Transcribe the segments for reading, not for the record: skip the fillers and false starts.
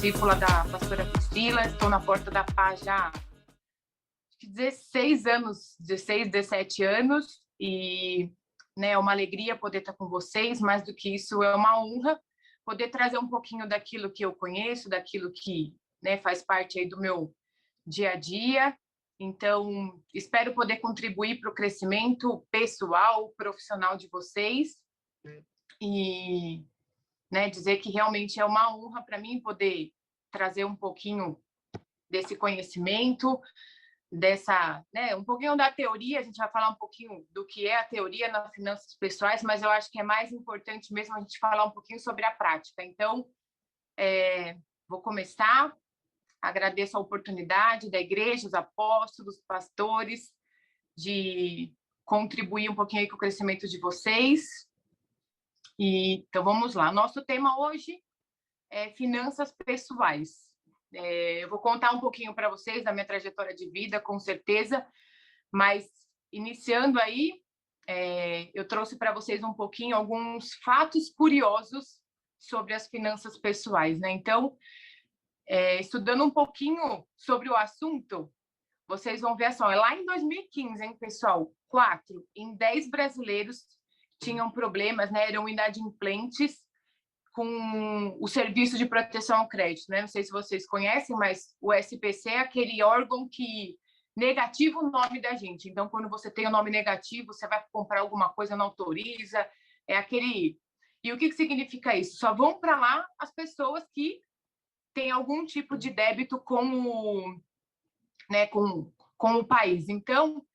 discípula da pastora Priscila, estou na porta da paz já há 16 anos, 16, 17 anos, e é uma alegria poder estar com vocês. Mais do que isso, é uma honra poder trazer um pouquinho daquilo que eu conheço, daquilo que faz parte aí do meu dia a dia. Então, espero poder contribuir para o crescimento pessoal, profissional de vocês, e dizer que realmente é uma honra para mim poder trazer um pouquinho desse conhecimento, um pouquinho da teoria. A gente vai falar um pouquinho do que é a teoria nas finanças pessoais, mas eu acho que é mais importante mesmo a gente falar um pouquinho sobre a prática. Então, vou começar. Agradeço a oportunidade da igreja, os apóstolos, pastores, de contribuir um pouquinho aí com o crescimento de vocês. Então, vamos lá. Nosso tema hoje é finanças pessoais. Eu vou contar um pouquinho para vocês da minha trajetória de vida, com certeza, mas iniciando aí, eu trouxe para vocês um pouquinho alguns fatos curiosos sobre as finanças pessoais, né? Então, estudando um pouquinho sobre o assunto, vocês vão ver só, lá em 2015, hein, pessoal, 4 em 10 brasileiros tinham problemas, eram inadimplentes com o Serviço de Proteção ao Crédito, né? Não sei se vocês conhecem, mas o SPC é aquele órgão que negativa o nome da gente. Então, quando você tem o nome negativo, você vai comprar alguma coisa, não autoriza, é aquele... E o que significa isso? Só vão para lá as pessoas que têm algum tipo de débito com o país. Então,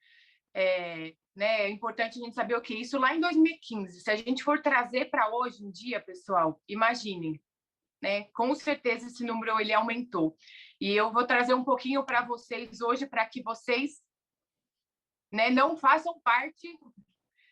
é importante a gente saber o que é isso lá em 2015. Se a gente for trazer para hoje em dia, pessoal, imaginem, com certeza esse número ele aumentou. E eu vou trazer um pouquinho para vocês hoje, para que vocês não façam parte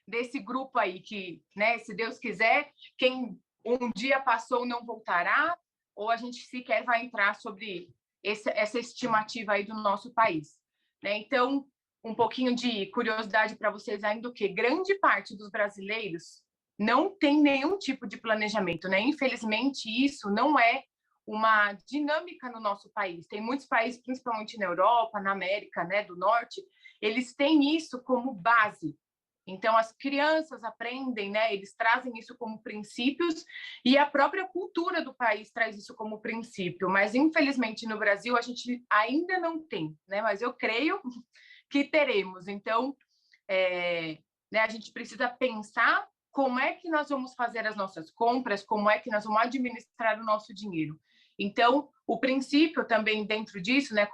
desse grupo aí, que, se Deus quiser, quem um dia passou não voltará, ou a gente sequer vai entrar sobre essa estimativa aí do nosso país. Então, um pouquinho de curiosidade para vocês ainda, que grande parte dos brasileiros não tem nenhum tipo de planejamento, Infelizmente, isso não é uma dinâmica no nosso país. Tem muitos países, principalmente na Europa, na América, do Norte, eles têm isso como base. Então, as crianças aprendem, eles trazem isso como princípios, e a própria cultura do país traz isso como princípio. Mas, infelizmente, no Brasil, a gente ainda não tem, Mas eu creio que teremos. Então, a gente precisa pensar como é que nós vamos fazer as nossas compras, como é que nós vamos administrar o nosso dinheiro. Então, o princípio também dentro disso, ainda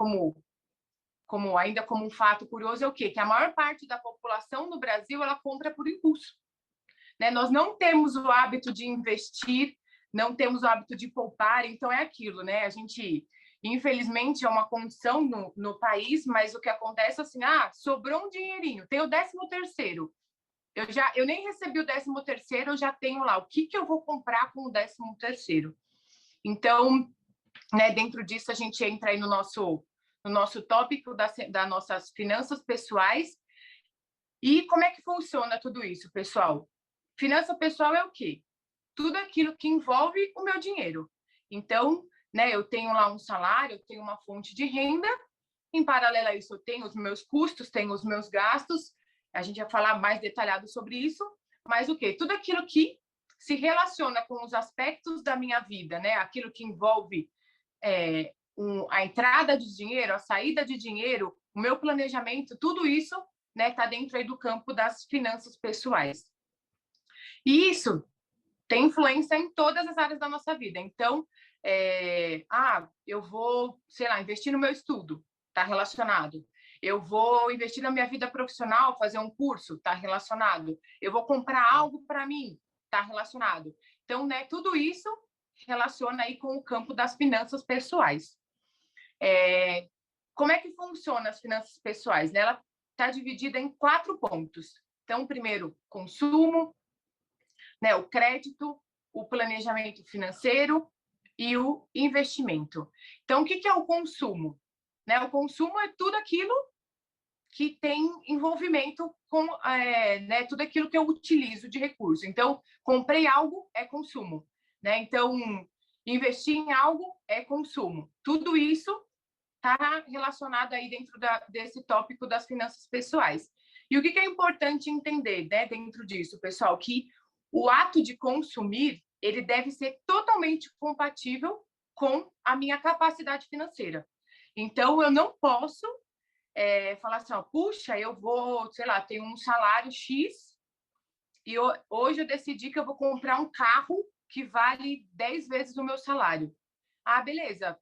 como um fato curioso, é o quê? Que a maior parte da população no Brasil, ela compra por impulso. Nós não temos o hábito de investir, não temos o hábito de poupar, então é aquilo, A gente... Infelizmente, é uma condição no país, mas o que acontece é assim, sobrou um dinheirinho, tem o 13º. Eu nem recebi o 13º, eu já tenho lá. O que eu vou comprar com o 13º? Então, dentro disso, a gente entra aí no nosso tópico das nossas finanças pessoais. E como é que funciona tudo isso, pessoal? Finança pessoal é o quê? Tudo aquilo que envolve o meu dinheiro. Então, eu tenho lá um salário, eu tenho uma fonte de renda, em paralelo a isso eu tenho os meus custos, tenho os meus gastos, a gente vai falar mais detalhado sobre isso, mas o quê? Tudo aquilo que se relaciona com os aspectos da minha vida, aquilo que envolve a entrada de dinheiro, a saída de dinheiro, o meu planejamento, tudo isso está dentro aí do campo das finanças pessoais. E isso tem influência em todas as áreas da nossa vida. Então, eu vou, investir no meu estudo, está relacionado. Eu vou investir na minha vida profissional, fazer um curso, está relacionado. Eu vou comprar algo para mim, está relacionado. Então, tudo isso relaciona aí com o campo das finanças pessoais. Como é que funciona as finanças pessoais? Ela está dividida em 4 pontos. Então, primeiro, consumo, o crédito, o planejamento financeiro e o investimento. Então, o que é o consumo? O consumo é tudo aquilo que tem envolvimento com tudo aquilo que eu utilizo de recurso. Então, comprei algo, é consumo. Então, Investir em algo é consumo. Tudo isso está relacionado aí dentro desse tópico das finanças pessoais. E o que é importante entender, né, dentro disso, pessoal, que o ato de consumir, ele deve ser totalmente compatível com a minha capacidade financeira. Então, eu não posso falar assim, ó, puxa, eu vou, sei lá, tenho um salário X e hoje eu decidi que eu vou comprar um carro que vale 10 vezes o meu salário. Ah, beleza,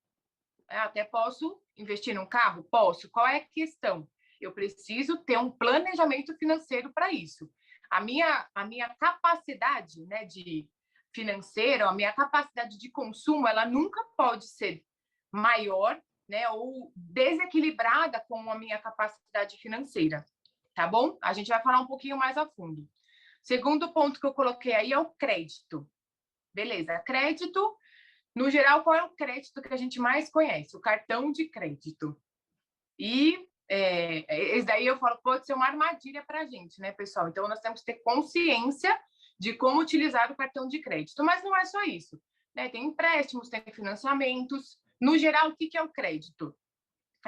até posso investir num carro? Posso. Qual é a questão? Eu preciso ter um planejamento financeiro para isso. A minha capacidade, né, de financeira, a minha capacidade de consumo, ela nunca pode ser maior, né, ou desequilibrada com a minha capacidade financeira, tá bom? A gente vai falar um pouquinho mais a fundo. Segundo ponto que eu coloquei aí é o crédito. Beleza, crédito, no geral, qual é o crédito que a gente mais conhece? O cartão de crédito. E esse daí eu falo, pode ser uma armadilha para a gente, né, pessoal? Então, nós temos que ter consciência de como utilizar o cartão de crédito. Mas não é só isso, né? Tem empréstimos, tem financiamentos. No geral, o que é o crédito?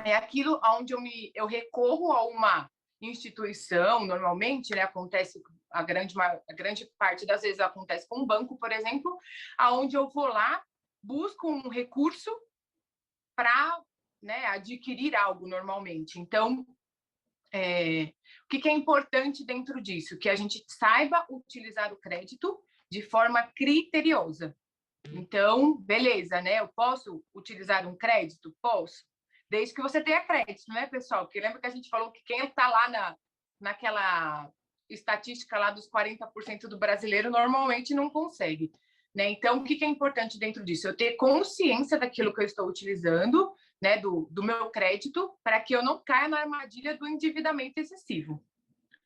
É aquilo onde eu recorro a uma instituição, normalmente, né, acontece, a grande parte das vezes acontece com um banco, por exemplo, aonde eu vou lá, busco um recurso para, né, adquirir algo normalmente. Então, o que é importante dentro disso? Que a gente saiba utilizar o crédito de forma criteriosa. Então, beleza, né? Eu posso utilizar um crédito? Posso. Desde que você tenha crédito, né, pessoal? Porque lembra que a gente falou que quem está lá naquela estatística lá dos 40% do brasileiro normalmente não consegue, né? Então, o que é importante dentro disso? Eu ter consciência daquilo que eu estou utilizando, né, do meu crédito, para que eu não caia na armadilha do endividamento excessivo,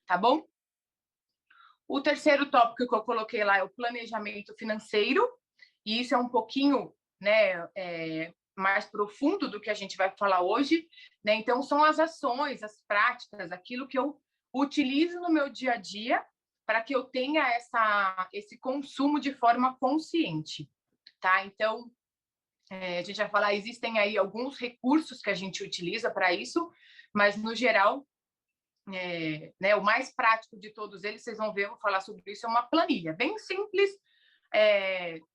tá bom? O terceiro tópico que eu coloquei lá é o planejamento financeiro, e isso é um pouquinho, né, mais profundo do que a gente vai falar hoje, né? Então, são as ações, as práticas, aquilo que eu utilizo no meu dia a dia para que eu tenha esse consumo de forma consciente, tá? Então, a gente vai falar, existem aí alguns recursos que a gente utiliza para isso, mas, no geral, né, o mais prático de todos eles, vocês vão ver, eu vou falar sobre isso, é uma planilha, bem simples,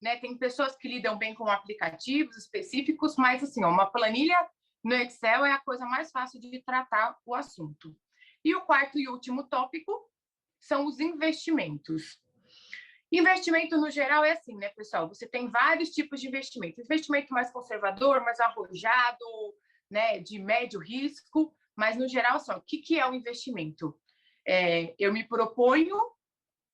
né, tem pessoas que lidam bem com aplicativos específicos, mas assim, uma planilha no Excel é a coisa mais fácil de tratar o assunto. E o quarto e último tópico são os investimentos. Investimento no geral é assim, né, pessoal? Você tem vários tipos de investimento. Investimento mais conservador, mais arrojado, né, de médio risco, mas no geral, só, o que é o investimento? Eu me proponho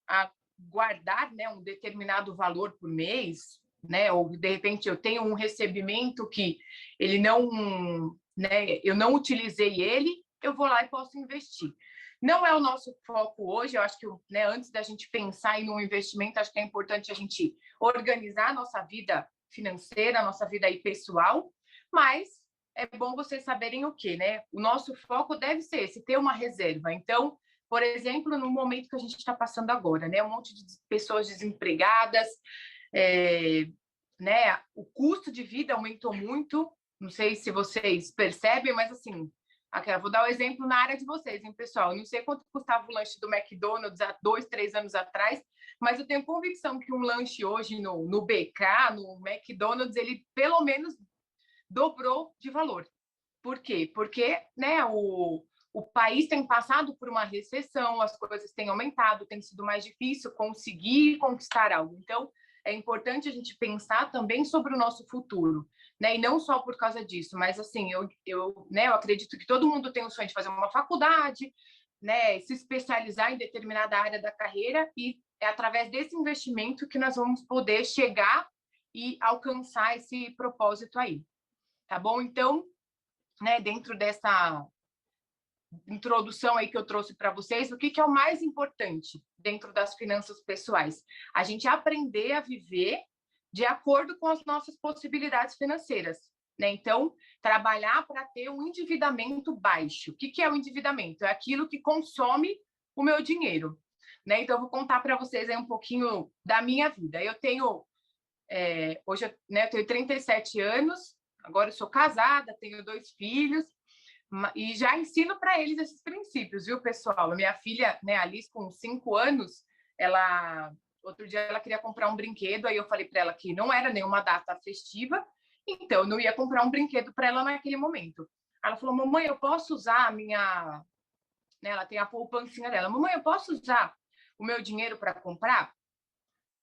a guardar, né, um determinado valor por mês, né, ou de repente eu tenho um recebimento que ele não, né, eu não utilizei ele, eu vou lá e posso investir. Não é o nosso foco hoje, eu acho que, né, antes da gente pensar em um investimento, acho que é importante a gente organizar a nossa vida financeira, a nossa vida aí pessoal, mas é bom vocês saberem o quê, né? O nosso foco deve ser esse, ter uma reserva. Então, por exemplo, no momento que a gente está passando agora, né? Um monte de pessoas desempregadas, né? O custo de vida aumentou muito. Não sei se vocês percebem, mas assim, vou dar o um exemplo na área de vocês, hein, pessoal? Eu não sei quanto custava o lanche do McDonald's há 2, 3 anos atrás, mas eu tenho convicção que um lanche hoje no BK, no McDonald's, ele pelo menos dobrou de valor. Por quê? Porque, né, o país tem passado por uma recessão, as coisas têm aumentado, tem sido mais difícil conseguir conquistar algo. Então, é importante a gente pensar também sobre o nosso futuro, né? E não só por causa disso, mas assim, né, eu acredito que todo mundo tem o sonho de fazer uma faculdade, né, se especializar em determinada área da carreira, e é através desse investimento que nós vamos poder chegar e alcançar esse propósito aí, tá bom? Então, né, dentro dessa introdução aí que eu trouxe para vocês, o que é o mais importante dentro das finanças pessoais? A gente aprender a viver de acordo com as nossas possibilidades financeiras, né? Então, trabalhar para ter um endividamento baixo. O que é o endividamento? É aquilo que consome o meu dinheiro, né? Então, eu vou contar para vocês aí um pouquinho da minha vida. Eu tenho Hoje né, eu tenho 37 anos, agora eu sou casada, tenho 2 filhos, e já ensino para eles esses princípios, viu, pessoal? A minha filha, né, Alice, com 5 anos, outro dia ela queria comprar um brinquedo, aí eu falei para ela que não era nenhuma data festiva, então eu não ia comprar um brinquedo para ela naquele momento. Ela falou, mamãe, eu posso usar a minha... Né, ela tem a poupancinha dela. Mamãe, eu posso usar o meu dinheiro para comprar?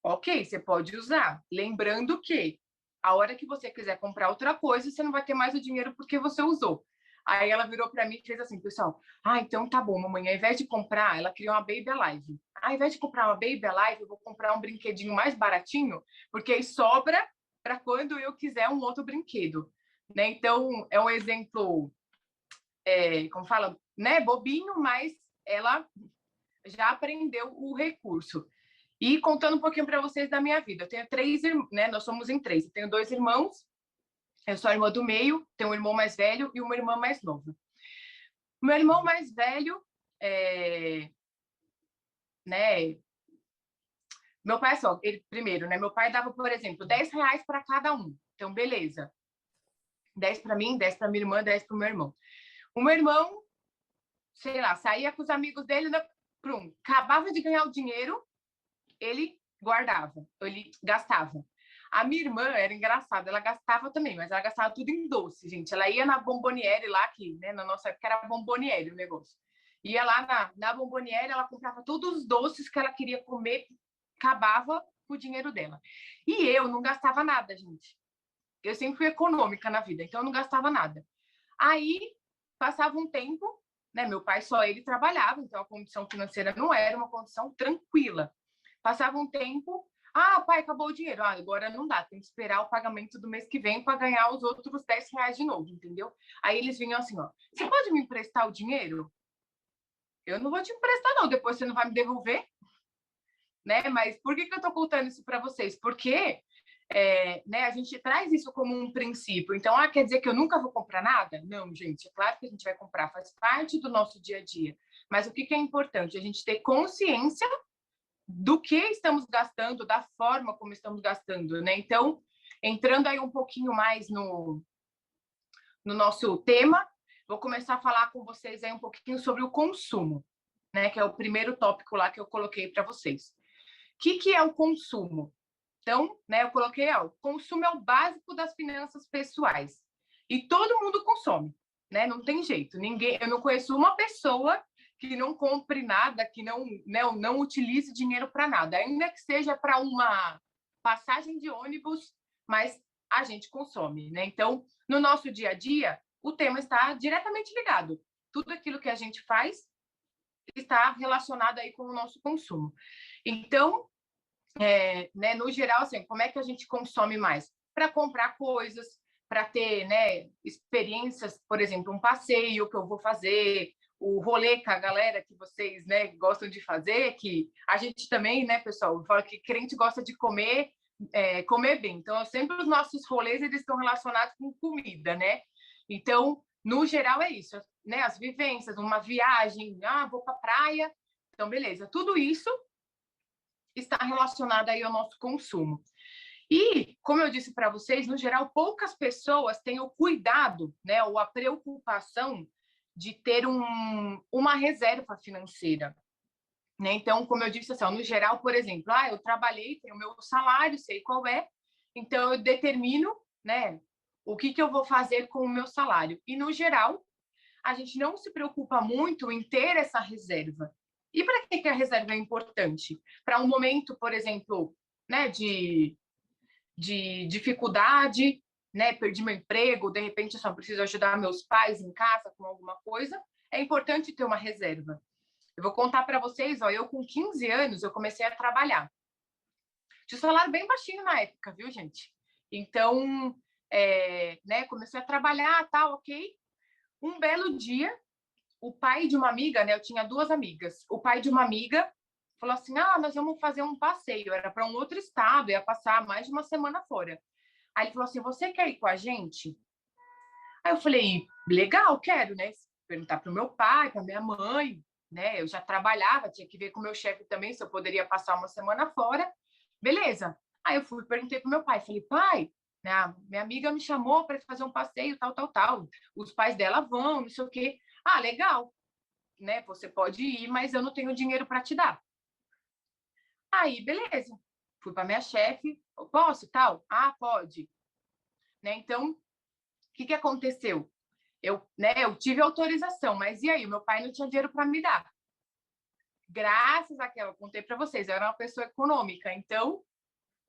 Ok, você pode usar. Lembrando que a hora que você quiser comprar outra coisa, você não vai ter mais o dinheiro porque você usou. Aí ela virou para mim e fez assim, pessoal, então tá bom, mamãe, ao invés de comprar, ela criou uma Baby Alive. Ao invés de comprar uma Baby Alive, eu vou comprar um brinquedinho mais baratinho, porque aí sobra para quando eu quiser um outro brinquedo. Né? Então, é um exemplo, como fala, né, bobinho, mas ela já aprendeu o recurso. E contando um pouquinho para vocês da minha vida, eu tenho 3 irmãos, né? Nós somos em 3. Eu tenho 2 irmãos, eu sou a irmã do meio, tenho um irmão mais velho e uma irmã mais nova. Meu irmão mais velho, né? Meu pai só, primeiro, né? Meu pai dava, por exemplo, R$ 10 para cada um. Então, beleza. 10 para mim, 10 para minha irmã, 10 para o meu irmão. O meu irmão, sei lá, saía com os amigos dele, acabava de ganhar o dinheiro, ele guardava, ele gastava. A minha irmã era engraçada, ela gastava também, mas ela gastava tudo em doce, gente. Ela ia na Bomboniere lá, que né, na nossa época era Bomboniere o negócio. Ia lá na Bomboniere, ela comprava todos os doces que ela queria comer, acabava com o dinheiro dela. E eu não gastava nada, gente. Eu sempre fui econômica na vida, então eu não gastava nada. Aí, passava um tempo, né? Meu pai só ele trabalhava, então a condição financeira não era uma condição tranquila. Passava um tempo, pai, acabou o dinheiro. Agora não dá, tem que esperar o pagamento do mês que vem para ganhar os outros R$ 10 de novo, entendeu? Aí eles vinham assim, ó, você pode me emprestar o dinheiro? Eu não vou te emprestar, não, depois você não vai me devolver, né? Mas por que eu tô contando isso para vocês? Porque né, a gente traz isso como um princípio. Então, quer dizer que eu nunca vou comprar nada? Não, gente, é claro que a gente vai comprar, faz parte do nosso dia a dia. Mas o que é importante? A gente ter consciência do que estamos gastando, da forma como estamos gastando, né? Então, entrando aí um pouquinho mais no nosso tema, vou começar a falar com vocês aí um pouquinho sobre o consumo, né? Que é o primeiro tópico lá que eu coloquei para vocês. O que é o consumo? Então, né, eu coloquei, o consumo é o básico das finanças pessoais. E todo mundo consome, né? Não tem jeito. Eu não conheço uma pessoa que não compre nada, que não utilize dinheiro para nada, ainda que seja para uma passagem de ônibus, mas a gente consome, né? Então, no nosso dia a dia, o tema está diretamente ligado. Tudo aquilo que a gente faz está relacionado aí com o nosso consumo. Então, né, no geral, assim, como é que a gente consome mais? Para comprar coisas, para ter, né, experiências, por exemplo, um passeio que eu vou fazer, o rolê com a galera que vocês, né, gostam de fazer, que a gente também, né, pessoal, fala que crente gosta de comer, comer bem. Então, sempre os nossos rolês eles estão relacionados com comida, né? Então, no geral é isso, né? As vivências, uma viagem, vou para a praia, então beleza. Tudo isso está relacionada aí ao nosso consumo. E, como eu disse para vocês, no geral, poucas pessoas têm o cuidado, né, ou a preocupação de ter uma reserva financeira. Né? Então, como eu disse, assim, no geral, por exemplo, eu trabalhei, tenho o meu salário, sei qual é, então eu determino, né, o que eu vou fazer com o meu salário. E, no geral, a gente não se preocupa muito em ter essa reserva. E para que a reserva é importante? Para um momento, por exemplo, né, de dificuldade, né, perdi meu emprego, de repente eu só preciso ajudar meus pais em casa com alguma coisa, é importante ter uma reserva. Eu vou contar para vocês, eu com 15 anos, eu comecei a trabalhar. Tinha um salário bem baixinho na época, viu, gente? Então, né, comecei a trabalhar, tal, ok. Um belo dia, o pai de uma amiga, né? Eu tinha 2 amigas. O pai de uma amiga falou assim: nós vamos fazer um passeio. Era para um outro estado, ia passar mais de uma semana fora. Aí ele falou assim: você quer ir com a gente? Aí eu falei: legal, quero, né? Perguntar para o meu pai, para minha mãe, né? Eu já trabalhava, tinha que ver com o meu chefe também se eu poderia passar uma semana fora. Beleza. Aí eu fui, perguntei pro meu pai, falei, pai, né, minha amiga me chamou para fazer um passeio, tal, tal, tal. Os pais dela vão, não sei o quê. Ah, legal, né? Você pode ir, mas eu não tenho dinheiro para te dar. Aí, beleza. Fui para minha chefe, eu posso, tal? Ah, pode. Né? Então, o que aconteceu? Eu tive autorização, mas e aí? O meu pai não tinha dinheiro para me dar. Graças àquela, eu contei para vocês, eu era uma pessoa econômica, então,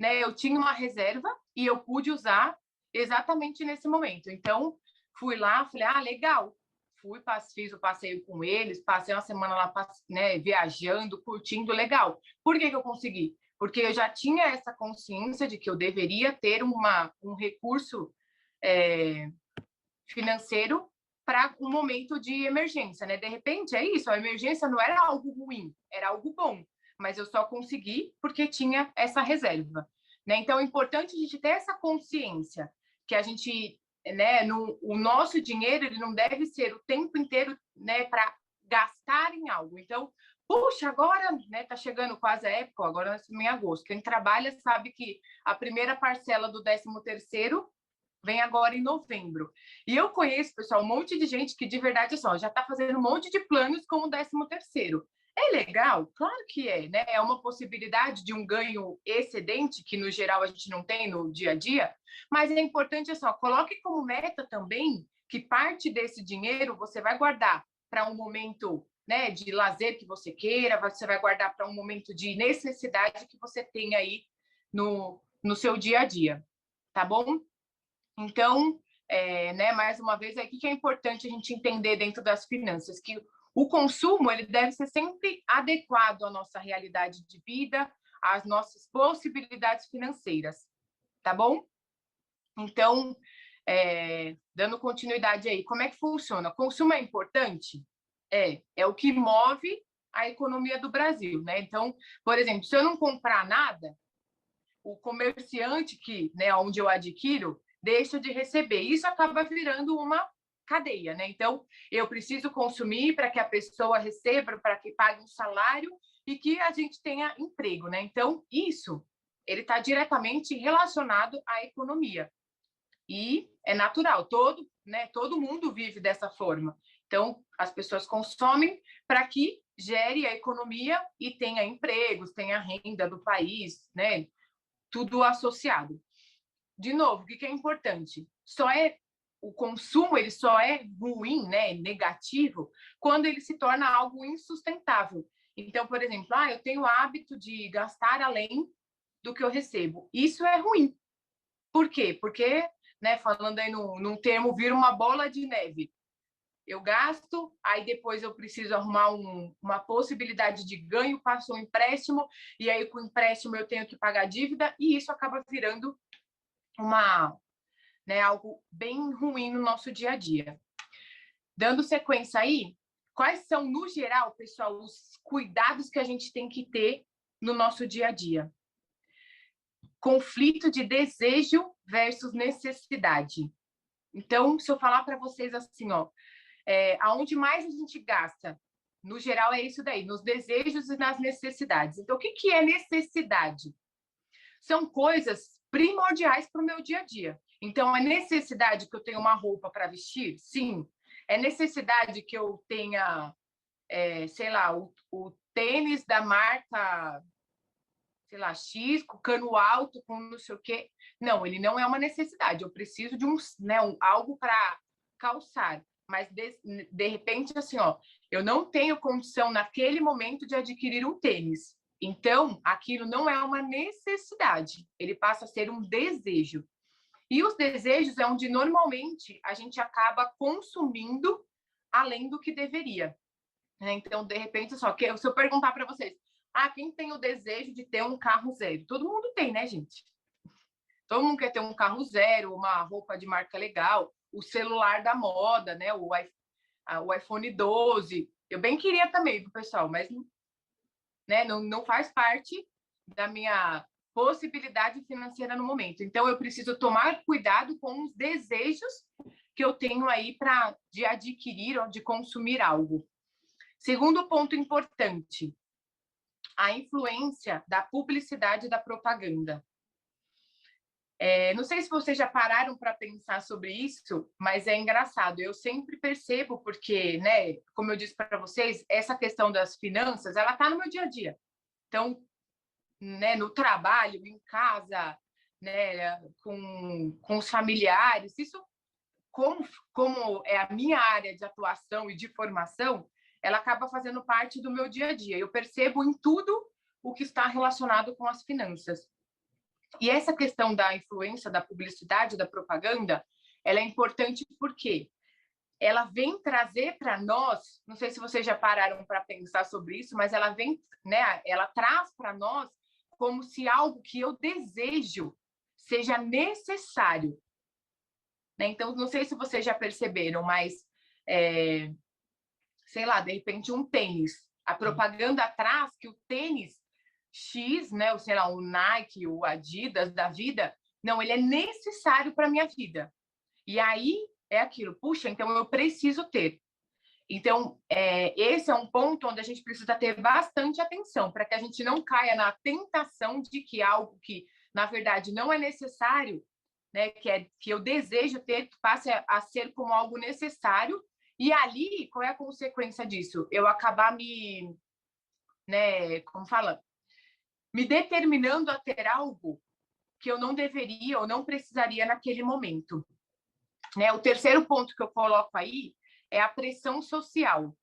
né, eu tinha uma reserva e eu pude usar exatamente nesse momento. Então, fui lá, falei, ah, legal. Fui, fiz o passeio com eles, passei uma semana lá, né, viajando, curtindo, legal. Por que eu consegui? Porque eu já tinha essa consciência de que eu deveria ter um recurso é, financeiro para um momento de emergência, né? De repente, é isso, a emergência não era algo ruim, era algo bom, mas eu só consegui porque tinha essa reserva, né? Então, é importante a gente ter essa consciência que a gente, né, o nosso dinheiro, ele não deve ser o tempo inteiro, né, para gastar em algo. Então, puxa, agora, né, tá chegando quase a época, agora nós estamos em agosto. Quem trabalha sabe que a primeira parcela do 13º vem agora em novembro. E eu conheço, pessoal, um monte de gente que de verdade assim, ó, já está fazendo um monte de planos com o 13º. É legal? Claro que é, né? É uma possibilidade de um ganho excedente, que no geral a gente não tem no dia a dia, mas é importante assim, ó, coloque como meta também que parte desse dinheiro você vai guardar para um momento, né, de lazer que você queira, você vai guardar para um momento de necessidade que você tem aí no seu dia a dia, tá bom? Então, né, mais uma vez, o que é importante a gente entender dentro das finanças? Que o consumo ele deve ser sempre adequado à nossa realidade de vida, às nossas possibilidades financeiras, tá bom? Então, dando continuidade aí, como é que funciona? Consumo é importante? É o que move a economia do Brasil, né? Então, por exemplo, se eu não comprar nada, o comerciante que, né, onde eu adquiro, deixa de receber. Isso acaba virando uma cadeia, né? Então, eu preciso consumir para que a pessoa receba, para que pague um salário e que a gente tenha emprego, né? Então, isso ele está diretamente relacionado à economia. E é natural, todo mundo vive dessa forma. Então, as pessoas consomem para que gere a economia e tenha empregos, tenha renda do país, né? Tudo associado. De novo, o que é importante? O consumo ele só é ruim, né, negativo, quando ele se torna algo insustentável. Então, por exemplo, eu tenho o hábito de gastar além do que eu recebo. Isso é ruim. Por quê? Porque, né, falando aí num termo, vira uma bola de neve. Eu gasto, aí depois eu preciso arrumar uma possibilidade de ganho, passo um empréstimo, e aí com o empréstimo eu tenho que pagar a dívida, e isso acaba virando algo bem ruim no nosso dia a dia. Dando sequência aí, quais são, no geral, pessoal, os cuidados que a gente tem que ter no nosso dia a dia? Conflito de desejo versus necessidade. Então, se eu falar para vocês assim, ó, aonde mais a gente gasta, no geral é isso daí, nos desejos e nas necessidades. Então, o que é necessidade? São coisas primordiais para o meu dia a dia. Então, é necessidade que eu tenha uma roupa para vestir? Sim. É necessidade que eu tenha, sei lá, o tênis da marca, sei lá, X, com cano alto, com não sei o quê. Não, ele não é uma necessidade. Eu preciso de algo para calçar. Mas, de repente, assim, ó, eu não tenho condição, naquele momento, de adquirir um tênis. Então, aquilo não é uma necessidade. Ele passa a ser um desejo. E os desejos é onde, normalmente, a gente acaba consumindo além do que deveria. Então, de repente, só que se eu perguntar para vocês, quem tem o desejo de ter um carro zero? Todo mundo tem, né, gente? Todo mundo quer ter um carro zero, uma roupa de marca legal, o celular da moda, né? O iPhone 12. Eu bem queria também, pessoal, mas né, não faz parte da minha possibilidade financeira no momento. Então, eu preciso tomar cuidado com os desejos que eu tenho aí de adquirir ou de consumir algo. Segundo ponto importante, a influência da publicidade e da propaganda. Não sei se vocês já pararam para pensar sobre isso, mas é engraçado. Eu sempre percebo porque, né, como eu disse para vocês, essa questão das finanças, ela está no meu dia a dia. Então, né, no trabalho, em casa, né, com os familiares, isso como é a minha área de atuação e de formação, ela acaba fazendo parte do meu dia a dia. Eu percebo em tudo o que está relacionado com as finanças. E essa questão da influência da publicidade, da propaganda, ela é importante porque ela vem trazer para nós, não sei se vocês já pararam para pensar sobre isso, mas ela vem, né, ela traz para nós como se algo que eu desejo seja necessário. Né? Então, não sei se vocês já perceberam, mas, sei lá, de repente um tênis. A propaganda traz que o tênis X, né, ou sei lá, o Nike, o Adidas da vida, não, ele é necessário para a minha vida. E aí é aquilo, puxa, então eu preciso ter. Então, esse é um ponto onde a gente precisa ter bastante atenção, para que a gente não caia na tentação de que algo que, na verdade, não é necessário, né, que eu desejo ter, passe a ser como algo necessário, e ali, qual é a consequência disso? Eu acabar né, como fala, me determinando a ter algo que eu não deveria ou não precisaria naquele momento. Né? O terceiro ponto que eu coloco aí é a pressão social.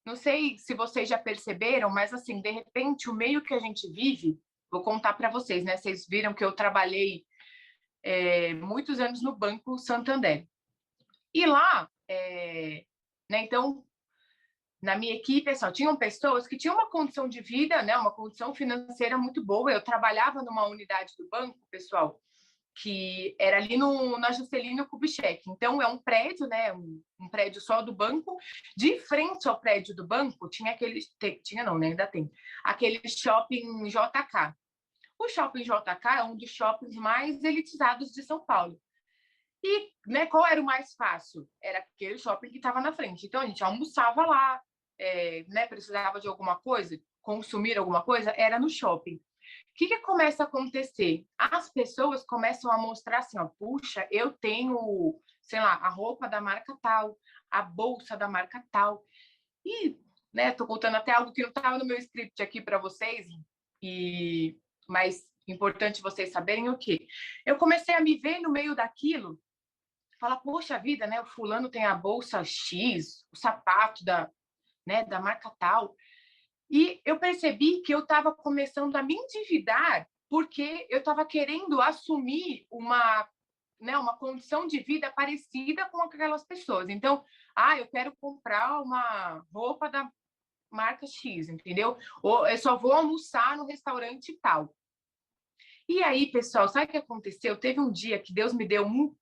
Não sei se vocês já perceberam, mas assim, de repente, o meio que a gente vive, vou contar para vocês, né? Vocês viram que eu trabalhei muitos anos no Banco Santander. E lá, né, então, na minha equipe, só tinham pessoas que tinham uma condição de vida, né, uma condição financeira muito boa. Eu trabalhava numa unidade do banco, pessoal, que era ali na Juscelino Kubitschek. Então, é um prédio, né, um prédio só do banco. De frente ao prédio do banco, tinha aquele... Tinha não, né, ainda tem. Aquele shopping JK. O shopping JK é um dos shoppings mais elitizados de São Paulo. E, né, qual era o mais fácil? Era aquele shopping que estava na frente. Então, a gente almoçava lá, né, precisava de alguma coisa, consumir alguma coisa, era no shopping. O que começa a acontecer? As pessoas começam a mostrar assim, ó, puxa, eu tenho, sei lá, a roupa da marca tal, a bolsa da marca tal. E, né, tô contando até algo que não estava no meu script aqui para vocês, mas importante vocês saberem o quê? Eu comecei a me ver no meio daquilo, falar, poxa vida, né, o fulano tem a bolsa X, o sapato né, da marca tal. E eu percebi que eu estava começando a me endividar porque eu estava querendo assumir né, uma condição de vida parecida com aquelas pessoas. Então, eu quero comprar uma roupa da marca X, entendeu? Ou eu só vou almoçar no restaurante tal. E aí, pessoal, sabe o que aconteceu? Teve um dia que Deus me deu um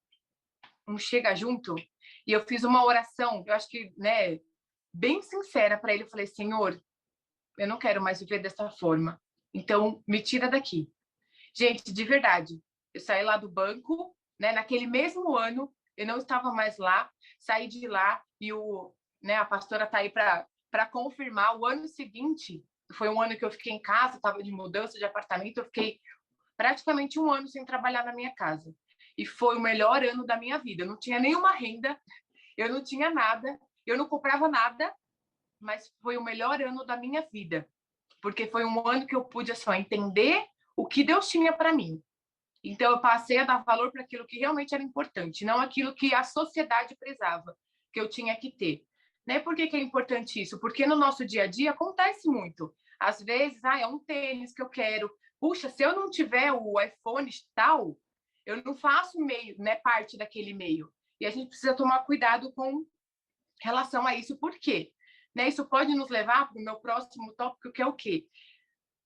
chega junto e eu fiz uma oração, eu acho que, né, bem sincera para ele. Eu falei, Senhor, eu não quero mais viver dessa forma. Então, me tira daqui. Gente, de verdade, eu saí lá do banco, né? Naquele mesmo ano, eu não estava mais lá, saí de lá e né, a pastora está aí para confirmar. O ano seguinte foi um ano que eu fiquei em casa, estava de mudança de apartamento, eu fiquei praticamente um ano sem trabalhar na minha casa. E foi o melhor ano da minha vida. Eu não tinha nenhuma renda, eu não tinha nada, eu não comprava nada, mas foi o melhor ano da minha vida, porque foi um ano que eu pude assim, entender o que Deus tinha para mim. Então, eu passei a dar valor para aquilo que realmente era importante, não aquilo que a sociedade prezava, que eu tinha que ter. Né? Por que é importante isso? Porque no nosso dia a dia acontece muito. Às vezes, é um tênis que eu quero. Puxa, se eu não tiver o iPhone tal, eu não faço meio, né, parte daquele meio. E a gente precisa tomar cuidado com relação a isso. Por quê? Né? Isso pode nos levar para o meu próximo tópico, que é o quê?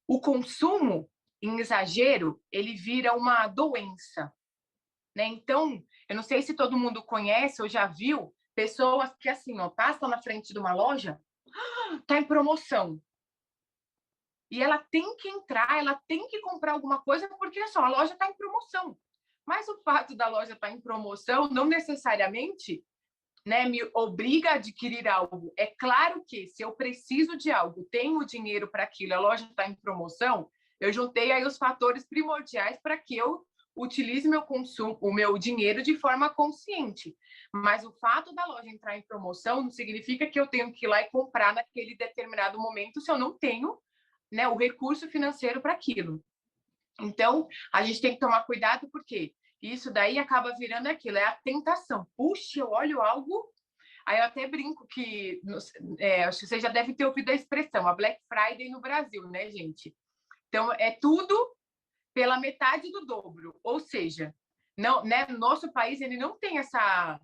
O consumo em exagero, ele vira uma doença. Né? Então, eu não sei se todo mundo conhece ou já viu pessoas que, assim, ó, passam na frente de uma loja, tá em promoção. E ela tem que entrar, ela tem que comprar alguma coisa, porque só a loja está em promoção. Mas o fato da loja estar em promoção não necessariamente, né, me obriga a adquirir algo. É claro que se eu preciso de algo, tenho dinheiro para aquilo, a loja está em promoção, eu juntei aí os fatores primordiais para que eu utilize meu consumo, o meu dinheiro de forma consciente. Mas o fato da loja entrar em promoção não significa que eu tenho que ir lá e comprar naquele determinado momento se eu não tenho, né, o recurso financeiro para aquilo. Então, a gente tem que tomar cuidado porque isso daí acaba virando aquilo, é a tentação. Puxa, eu olho algo. Aí eu até brinco que, acho que você já deve ter ouvido a expressão, a Black Friday no Brasil, né, gente? Então, é tudo pela metade do dobro. Ou seja, não, né, no nosso país ele não tem essa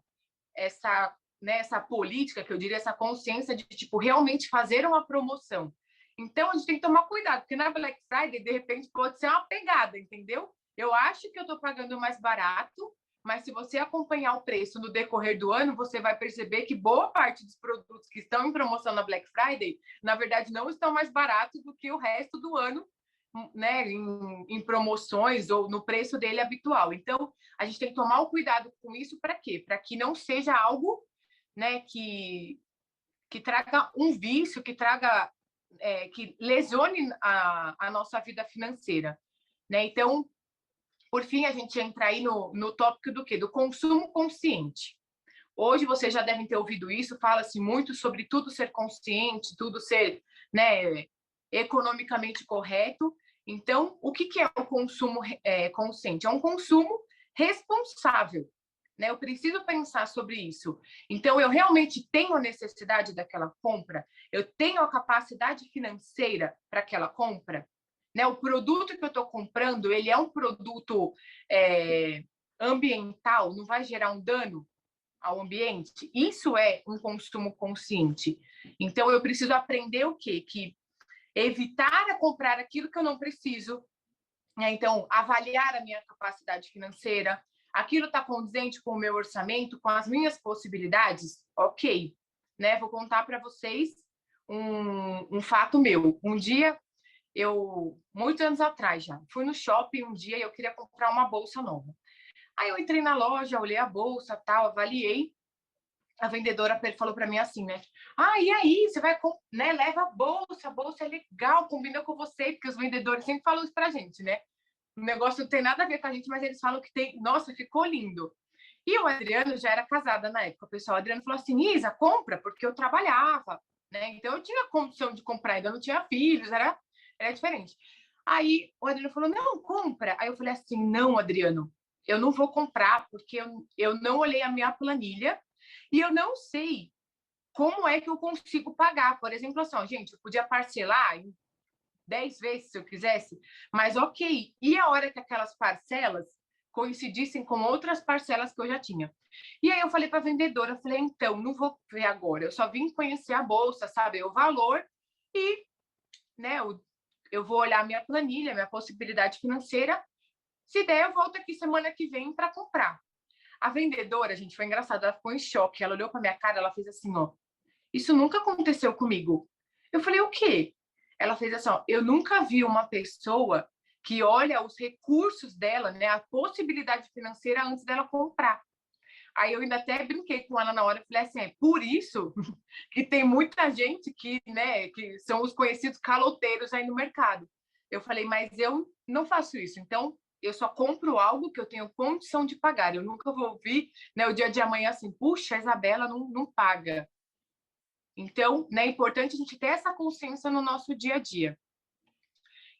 política, que eu diria, essa consciência de, tipo, realmente fazer uma promoção. Então, a gente tem que tomar cuidado, porque na Black Friday, de repente, pode ser uma pegada, entendeu? Eu acho que eu estou pagando mais barato, mas se você acompanhar o preço no decorrer do ano, você vai perceber que boa parte dos produtos que estão em promoção na Black Friday, na verdade, não estão mais baratos do que o resto do ano, né, em promoções ou no preço dele habitual. Então, a gente tem que tomar o cuidado com isso para quê? Para que não seja algo, né, que traga um vício, que traga, que lesione a nossa vida financeira, né? Então, por fim, a gente entra aí no tópico do quê? Do consumo consciente. Hoje vocês já devem ter ouvido isso, fala-se muito sobre tudo ser consciente, tudo ser, né, economicamente correto. Então, o que é o consumo consciente? É um consumo responsável, né? Eu preciso pensar sobre isso. Então, eu realmente tenho necessidade daquela compra? Eu tenho a capacidade financeira para aquela compra? Né? O produto que eu estou comprando, ele é um produto ambiental? Não vai gerar um dano ao ambiente? Isso é um consumo consciente. Então, eu preciso aprender o quê? Que evitar comprar aquilo que eu não preciso, né? Então, avaliar a minha capacidade financeira, aquilo está condizente com o meu orçamento, com as minhas possibilidades? Ok. Né? Vou contar para vocês um fato meu. Um dia, muitos anos atrás já, fui no shopping um dia e eu queria comprar uma bolsa nova. Aí eu entrei na loja, olhei a bolsa, tal, avaliei. A vendedora falou para mim assim, né? Ah, e aí, você vai, né? Leva a bolsa é legal, combina com você, porque os vendedores sempre falam isso pra gente, né? O negócio não tem nada a ver com a gente, mas eles falam que tem. Nossa, ficou lindo. E o Adriano já era casada na época, pessoal. O Adriano falou assim: Isa, compra, porque eu trabalhava, né? Então eu tinha condição de comprar, ainda não tinha filhos, era diferente. Aí o Adriano falou: não, compra. Aí eu falei assim: não, Adriano, eu não vou comprar, porque eu não olhei a minha planilha e eu não sei como é que eu consigo pagar. Por exemplo, assim, ó, gente, eu podia parcelar em 10 vezes se eu quisesse, mas ok. E a hora que aquelas parcelas coincidissem com outras parcelas que eu já tinha? E aí eu falei para a vendedora, eu falei, então, não vou ver agora, eu só vim conhecer a bolsa, saber o valor e, né, eu vou olhar minha planilha, minha possibilidade financeira. Se der, eu volto aqui semana que vem para comprar. A vendedora, gente, foi engraçado, ela ficou em choque. Ela olhou para minha cara, ela fez assim, ó, isso nunca aconteceu comigo. Eu falei, o quê? Ela fez assim, ó, eu nunca vi uma pessoa que olha os recursos dela, né, a possibilidade financeira antes dela comprar. Aí eu ainda até brinquei com ela na hora, falei assim, é por isso que tem muita gente que, né, que são os conhecidos caloteiros aí no mercado. Eu falei, mas eu não faço isso. Então, eu só compro algo que eu tenho condição de pagar. Eu nunca vou ouvir, né, o dia de amanhã assim, puxa, a Isabela não paga. Então, né, é importante a gente ter essa consciência no nosso dia a dia.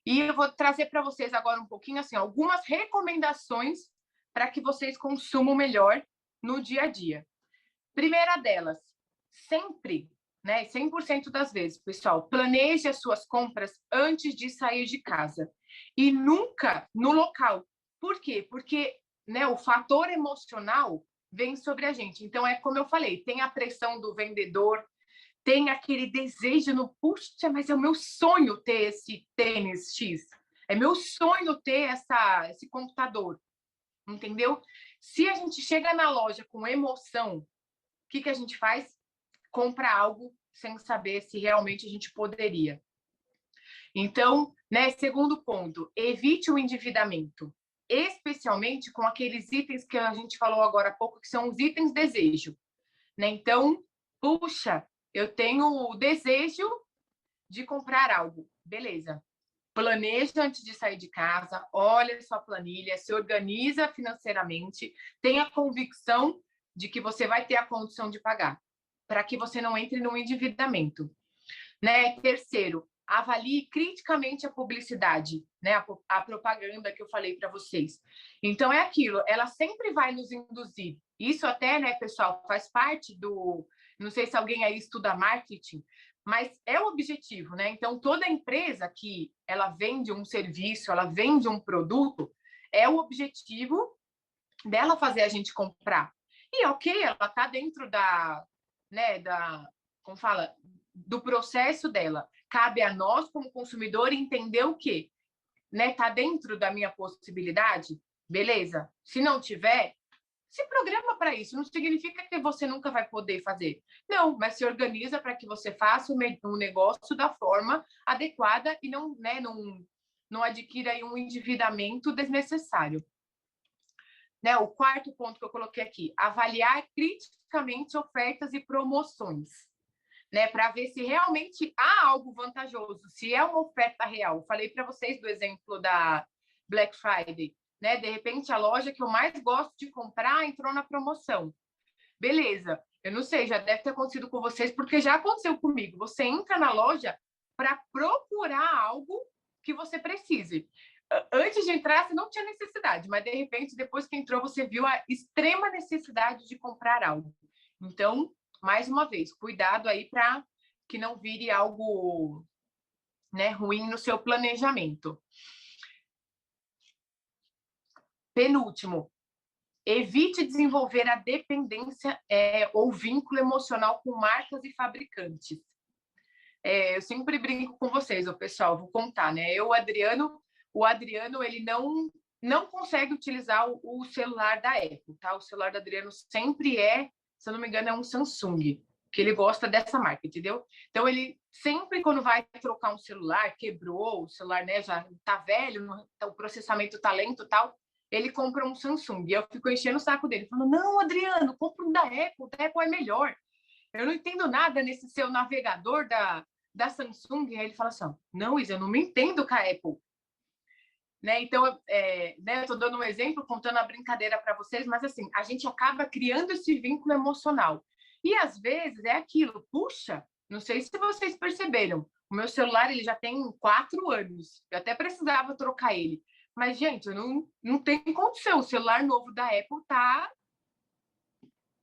E eu vou trazer para vocês agora um pouquinho, assim, algumas recomendações para que vocês consumam melhor no dia a dia. Primeira delas, sempre, né, 100% das vezes, pessoal, planeje as suas compras antes de sair de casa. E nunca no local. Por quê? Porque, né, o fator emocional vem sobre a gente. Então, é como eu falei, tem a pressão do vendedor, tem aquele desejo no, puxa, mas é o meu sonho ter esse tênis X. É meu sonho ter esse computador. Entendeu? Se a gente chega na loja com emoção, o que a gente faz? Compra algo sem saber se realmente a gente poderia. Então, né, segundo ponto, evite o endividamento, especialmente com aqueles itens que a gente falou agora há pouco, que são os itens desejo. Né? Então, puxa, eu tenho o desejo de comprar algo. Beleza. planeja antes de sair de casa, olha sua planilha, se organiza financeiramente, tenha convicção de que você vai ter a condição de pagar, para que você não entre no endividamento. Né? Terceiro, avalie criticamente a publicidade, né? A propaganda que eu falei para vocês. Então, é aquilo, ela sempre vai nos induzir. Isso até, né, pessoal, faz parte do... Não sei se alguém aí estuda marketing, mas é o objetivo, né? Então, toda empresa que ela vende um serviço, ela vende um produto, é o objetivo dela fazer a gente comprar. E ok, ela está dentro da, né, como fala, do processo dela. Cabe a nós, como consumidor, entender o quê? Né? Tá dentro da minha possibilidade? Beleza. Se não tiver, se programa para isso. Não significa que você nunca vai poder fazer. Não, mas se organiza para que você faça um negócio da forma adequada e não, né, não adquira aí um endividamento desnecessário. Né, o quarto ponto que eu coloquei aqui, avaliar criticamente ofertas e promoções, né, para ver se realmente há algo vantajoso, se é uma oferta real. Eu falei para vocês do exemplo da Black Friday, né? De repente a loja que eu mais gosto de comprar entrou na promoção. Beleza, eu não sei, já deve ter acontecido com vocês, porque já aconteceu comigo. Você entra na loja para procurar algo que você precise. Antes de entrar, você não tinha necessidade, mas de repente, depois que entrou, você viu a extrema necessidade de comprar algo. Então, mais uma vez, cuidado aí para que não vire algo, né, ruim no seu planejamento. Penúltimo, evite desenvolver a dependência ou vínculo emocional com marcas e fabricantes. Eu sempre brinco com vocês, o pessoal, vou contar, né? O Adriano, ele não consegue utilizar o celular da Apple, tá? O celular do Adriano sempre se eu não me engano, é um Samsung, que ele gosta dessa marca, entendeu? Então, ele sempre, quando vai trocar um celular, quebrou o celular, né? Já tá velho, o processamento tá lento e tal, ele compra um Samsung. E eu fico enchendo o saco dele, falando, não, Adriano, compra um da Apple é melhor. Eu não entendo nada nesse seu navegador da Samsung. Aí ele fala assim, não, Isa, eu não me entendo com a Apple. Né? Então, né, eu estou dando um exemplo, contando a brincadeira para vocês, mas assim, a gente acaba criando esse vínculo emocional. E às vezes é aquilo, puxa, não sei se vocês perceberam, o meu celular ele já tem 4 anos, eu até precisava trocar ele. Mas, gente, eu não tenho condição, o celular novo da Apple tá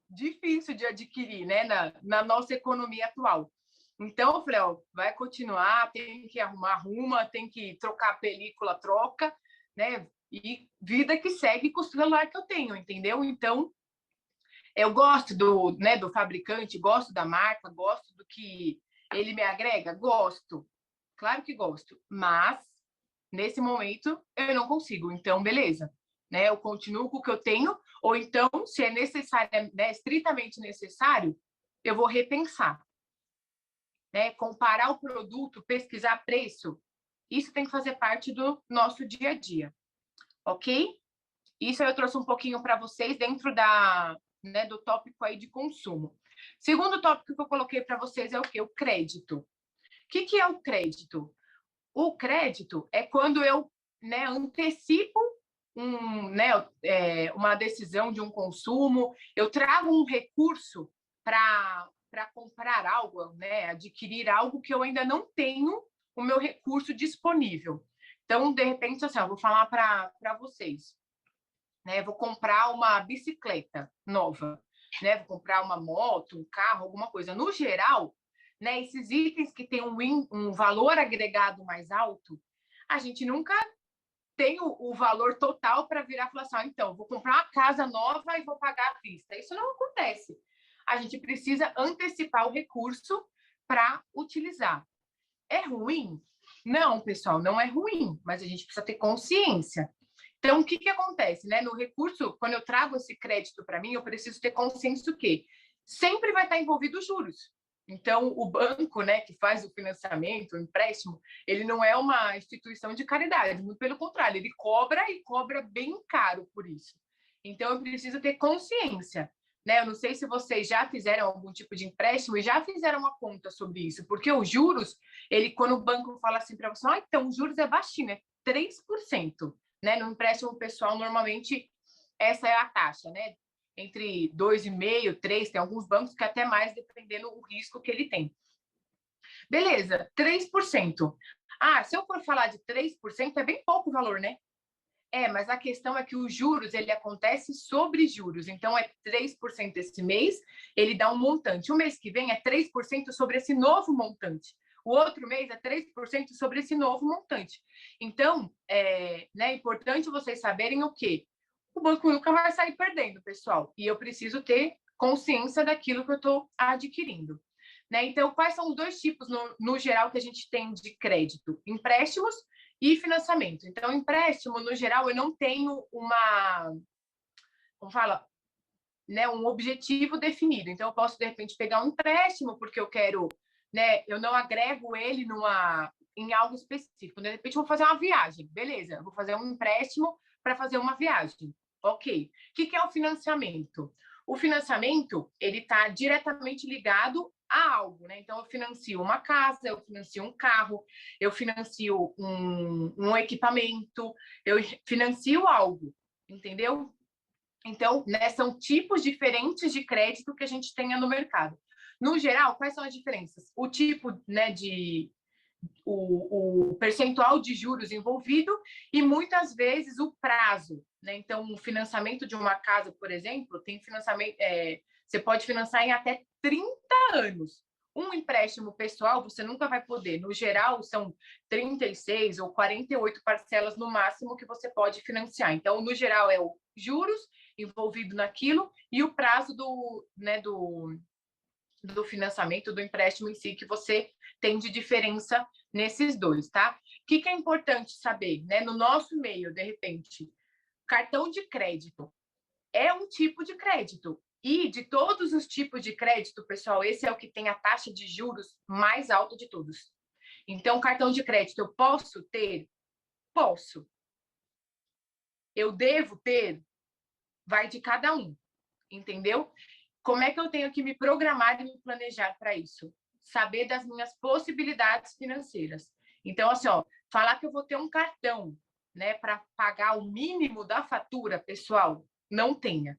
difícil de adquirir, né, na nossa economia atual. Então, eu falei, ó, vai continuar, tem que arruma, tem que trocar a película, troca, né? E vida que segue com o celular que eu tenho, entendeu? Então, eu gosto né, do fabricante, gosto da marca, gosto do que ele me agrega, gosto. Claro que gosto, mas nesse momento eu não consigo, então beleza. Né, eu continuo com o que eu tenho, ou então, se é necessário, né, estritamente necessário, eu vou repensar. Né? Comparar o produto, pesquisar preço, isso tem que fazer parte do nosso dia a dia, ok? Isso eu trouxe um pouquinho para vocês dentro né, do tópico aí de consumo. Segundo tópico que eu coloquei para vocês é o quê? O crédito. O que é o crédito? O crédito é quando eu, né, antecipo uma decisão de um consumo, eu trago um recurso para comprar algo, né, adquirir algo que eu ainda não tenho o meu recurso disponível. Então, de repente, assim, eu vou falar para vocês, né, vou comprar uma bicicleta nova, né, vou comprar uma moto, um carro, alguma coisa. No geral, né, esses itens que têm um valor agregado mais alto, a gente nunca tem o valor total para virar e falar assim, então, vou comprar uma casa nova e vou pagar à vista. Isso não acontece. A gente precisa antecipar o recurso para utilizar. É ruim? Não, pessoal, não é ruim, mas a gente precisa ter consciência. Então, o que acontece? Né? No recurso, quando eu trago esse crédito para mim, eu preciso ter consciência do quê? Sempre vai estar envolvido juros. Então, o banco, né, que faz o financiamento, o empréstimo, ele não é uma instituição de caridade, muito pelo contrário, ele cobra e cobra bem caro por isso. Então, eu preciso ter consciência. Né? Eu não sei se vocês já fizeram algum tipo de empréstimo e já fizeram uma conta sobre isso, porque os juros, Ele, quando o banco fala assim para você, então, os juros é baixinho, é 3%, né? No empréstimo pessoal, normalmente, essa é a taxa, né? Entre 2,5%, 3%, tem alguns bancos que até mais, dependendo do risco que ele tem. Beleza, 3%. Ah, se eu for falar de 3%, é bem pouco o valor, né? Mas a questão é que os juros, ele acontece sobre juros. Então, é 3% esse mês, ele dá um montante. O mês que vem é 3% sobre esse novo montante. O outro mês é 3% sobre esse novo montante. Então, né, é importante vocês saberem o quê? O banco nunca vai sair perdendo, pessoal. E eu preciso ter consciência daquilo que eu estou adquirindo. Né? Então, quais são os dois tipos, no geral, que a gente tem de crédito? Empréstimos e financiamento. Então, empréstimo, no geral, eu não tenho como fala, né, um objetivo definido. Então, eu posso, de repente, pegar um empréstimo porque eu quero, né, eu não agrego ele em algo específico. De repente, eu vou fazer uma viagem. Beleza, eu vou fazer um empréstimo para fazer uma viagem. Ok. O que é o financiamento? O financiamento, ele está diretamente ligado a algo, né? Então, eu financio uma casa, eu financio um carro, eu financio um equipamento, eu financio algo, entendeu? Então, né, são tipos diferentes de crédito que a gente tenha no mercado. No geral, quais são as diferenças? O tipo, né, o percentual de juros envolvido e muitas vezes o prazo, né? Então, o financiamento de uma casa, por exemplo, tem financiamento, você pode financiar em até 30 anos. Um empréstimo pessoal você nunca vai poder. No geral, são 36 ou 48 parcelas no máximo que você pode financiar. Então, no geral, é o juros envolvido naquilo e o prazo do financiamento, do empréstimo em si, que você tem de diferença nesses dois, tá? O que é importante saber, né? No nosso meio, de repente, cartão de crédito é um tipo de crédito. E de todos os tipos de crédito, pessoal, esse é o que tem a taxa de juros mais alta de todos. Então, cartão de crédito, eu posso ter? Posso. Eu devo ter? Vai de cada um, entendeu? Como é que eu tenho que me programar e me planejar para isso? Saber das minhas possibilidades financeiras. Então, assim, ó, falar que eu vou ter um cartão, né, para pagar o mínimo da fatura, pessoal, não tenha.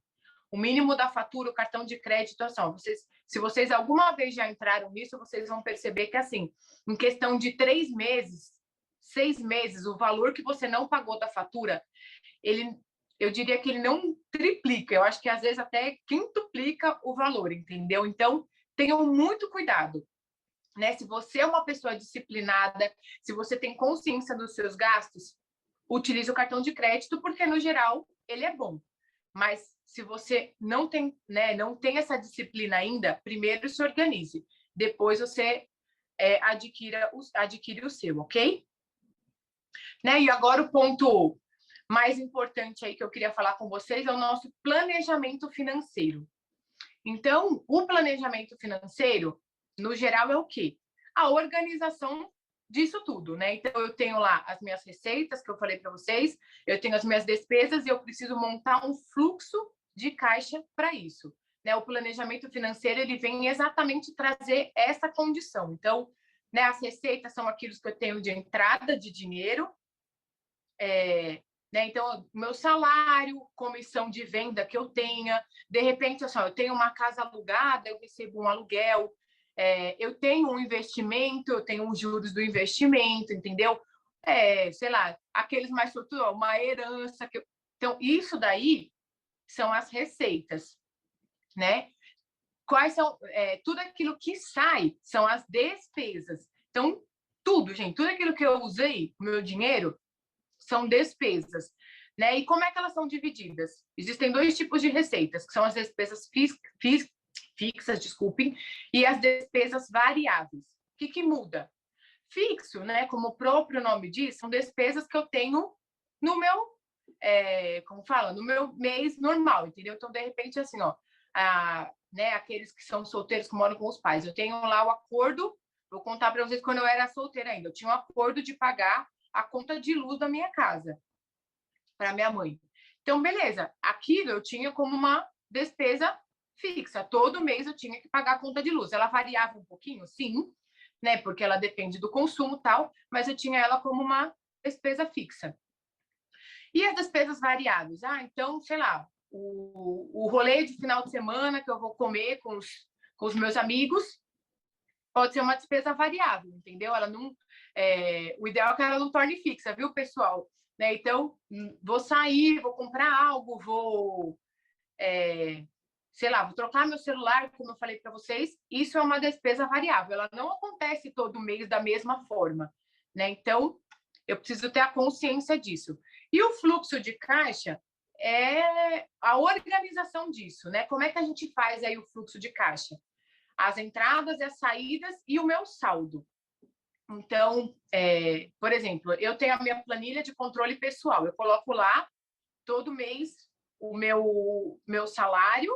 O mínimo da fatura, o cartão de crédito, assim, ó, se vocês alguma vez já entraram nisso, vocês vão perceber que, assim, em questão de 3 meses, 6 meses, o valor que você não pagou da fatura, eu diria que ele não triplica, eu acho que às vezes até quintuplica o valor, entendeu? Então, tenham muito cuidado, né? Se você é uma pessoa disciplinada, se você tem consciência dos seus gastos, utilize o cartão de crédito, porque no geral ele é bom. Mas se você não tem, né, não tem essa disciplina ainda, primeiro se organize, depois você adquire o seu, ok? Né? E agora o ponto mais importante aí que eu queria falar com vocês é o nosso planejamento financeiro. Então, o planejamento financeiro, no geral, é o quê? A organização disso tudo, né? Então, eu tenho lá as minhas receitas, que eu falei para vocês, eu tenho as minhas despesas e eu preciso montar um fluxo de caixa para isso. Né? O planejamento financeiro, ele vem exatamente trazer essa condição. Então, né, as receitas são aquilo que eu tenho de entrada de dinheiro, né? Então, meu salário, comissão de venda que eu tenha, de repente, assim, eu tenho uma casa alugada, eu recebo um aluguel, eu tenho um investimento, eu tenho os juros do investimento, entendeu? Sei lá, aqueles mais sortudos, uma herança. Então, isso daí são as receitas, né? Quais são, tudo aquilo que sai são as despesas. Então, tudo, gente, tudo aquilo que eu usei, o meu dinheiro, são despesas, né? E como é que elas são divididas? Existem dois tipos de receitas, que são as despesas fixas, desculpem, e as despesas variáveis. O que muda? Fixo, né? Como o próprio nome diz, são despesas que eu tenho no meu, como fala, no meu mês normal, entendeu? Então, de repente, assim, ó, né? Aqueles que são solteiros que moram com os pais, eu tenho lá o acordo. Vou contar para vocês quando eu era solteira ainda. Eu tinha um acordo de pagar a conta de luz da minha casa para minha mãe. Então, beleza, aquilo eu tinha como uma despesa fixa. Todo mês eu tinha que pagar a conta de luz. Ela variava um pouquinho? Sim, né? Porque ela depende do consumo e tal, mas eu tinha ela como uma despesa fixa. E as despesas variáveis? Ah, então, sei lá, o rolê de final de semana que eu vou comer com os meus amigos pode ser uma despesa variável, entendeu? Ela não, o ideal é que ela não torne fixa, viu, pessoal? Né? Então, vou sair, vou comprar algo, vou, sei lá, vou trocar meu celular, como eu falei para vocês. Isso é uma despesa variável, ela não acontece todo mês da mesma forma, né? Então, eu preciso ter a consciência disso. E o fluxo de caixa é a organização disso, né? Como é que a gente faz aí o fluxo de caixa? As entradas e as saídas e o meu saldo. Então, por exemplo, eu tenho a minha planilha de controle pessoal. Eu coloco lá todo mês o meu salário,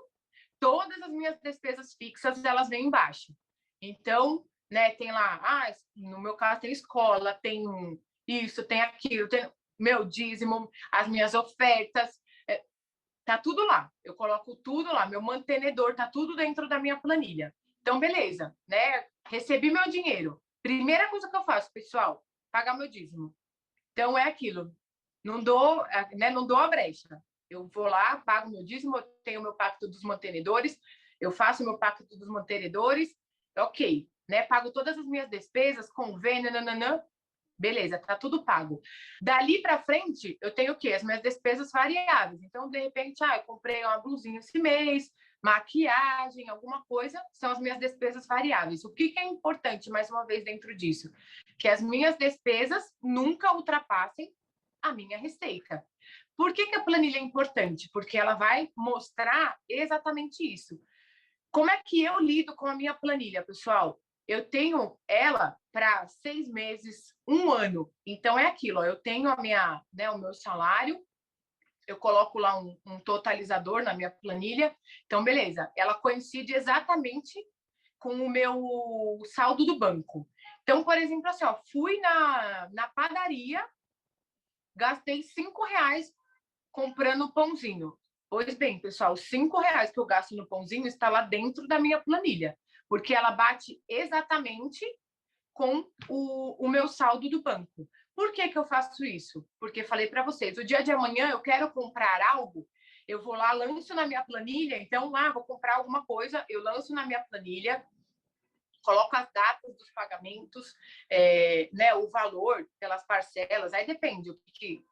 todas as minhas despesas fixas, elas vêm embaixo. Então, né, tem lá, no meu caso tem escola, tem isso, tem aquilo, tem meu dízimo, as minhas ofertas, tá tudo lá. Eu coloco tudo lá, meu mantenedor, tá tudo dentro da minha planilha. Então, beleza, né? Recebi meu dinheiro. Primeira coisa que eu faço, pessoal, pagar meu dízimo. Então, é aquilo. Não dou, né, não dou a brecha. Eu vou lá, pago meu dízimo, eu tenho meu pacto dos mantenedores, eu faço meu pacto dos mantenedores, ok, né? Pago todas as minhas despesas, convênio, nananã, beleza, tá tudo pago. Dali para frente, eu tenho o quê? As minhas despesas variáveis. Então, de repente, eu comprei uma blusinha esse mês, maquiagem, alguma coisa, são as minhas despesas variáveis. O que é importante, mais uma vez, dentro disso? Que as minhas despesas nunca ultrapassem a minha receita. Por que a planilha é importante? Porque ela vai mostrar exatamente isso. Como é que eu lido com a minha planilha, pessoal? Eu tenho ela para 6 meses, 1 ano. Então, é aquilo, ó, eu tenho o meu salário, eu coloco lá um totalizador na minha planilha. Então, beleza, ela coincide exatamente com o meu saldo do banco. Então, por exemplo, assim, ó, fui na padaria, gastei R$ 5 comprando pãozinho. Pois bem, pessoal, R$ 5 que eu gasto no pãozinho está lá dentro da minha planilha, porque ela bate exatamente com o meu saldo do banco. Por que eu faço isso? Porque falei para vocês, o dia de amanhã eu quero comprar algo, eu vou lá, lanço na minha planilha, então lá vou comprar alguma coisa, eu lanço na minha planilha, coloco as datas dos pagamentos, né, o valor pelas parcelas, aí depende o que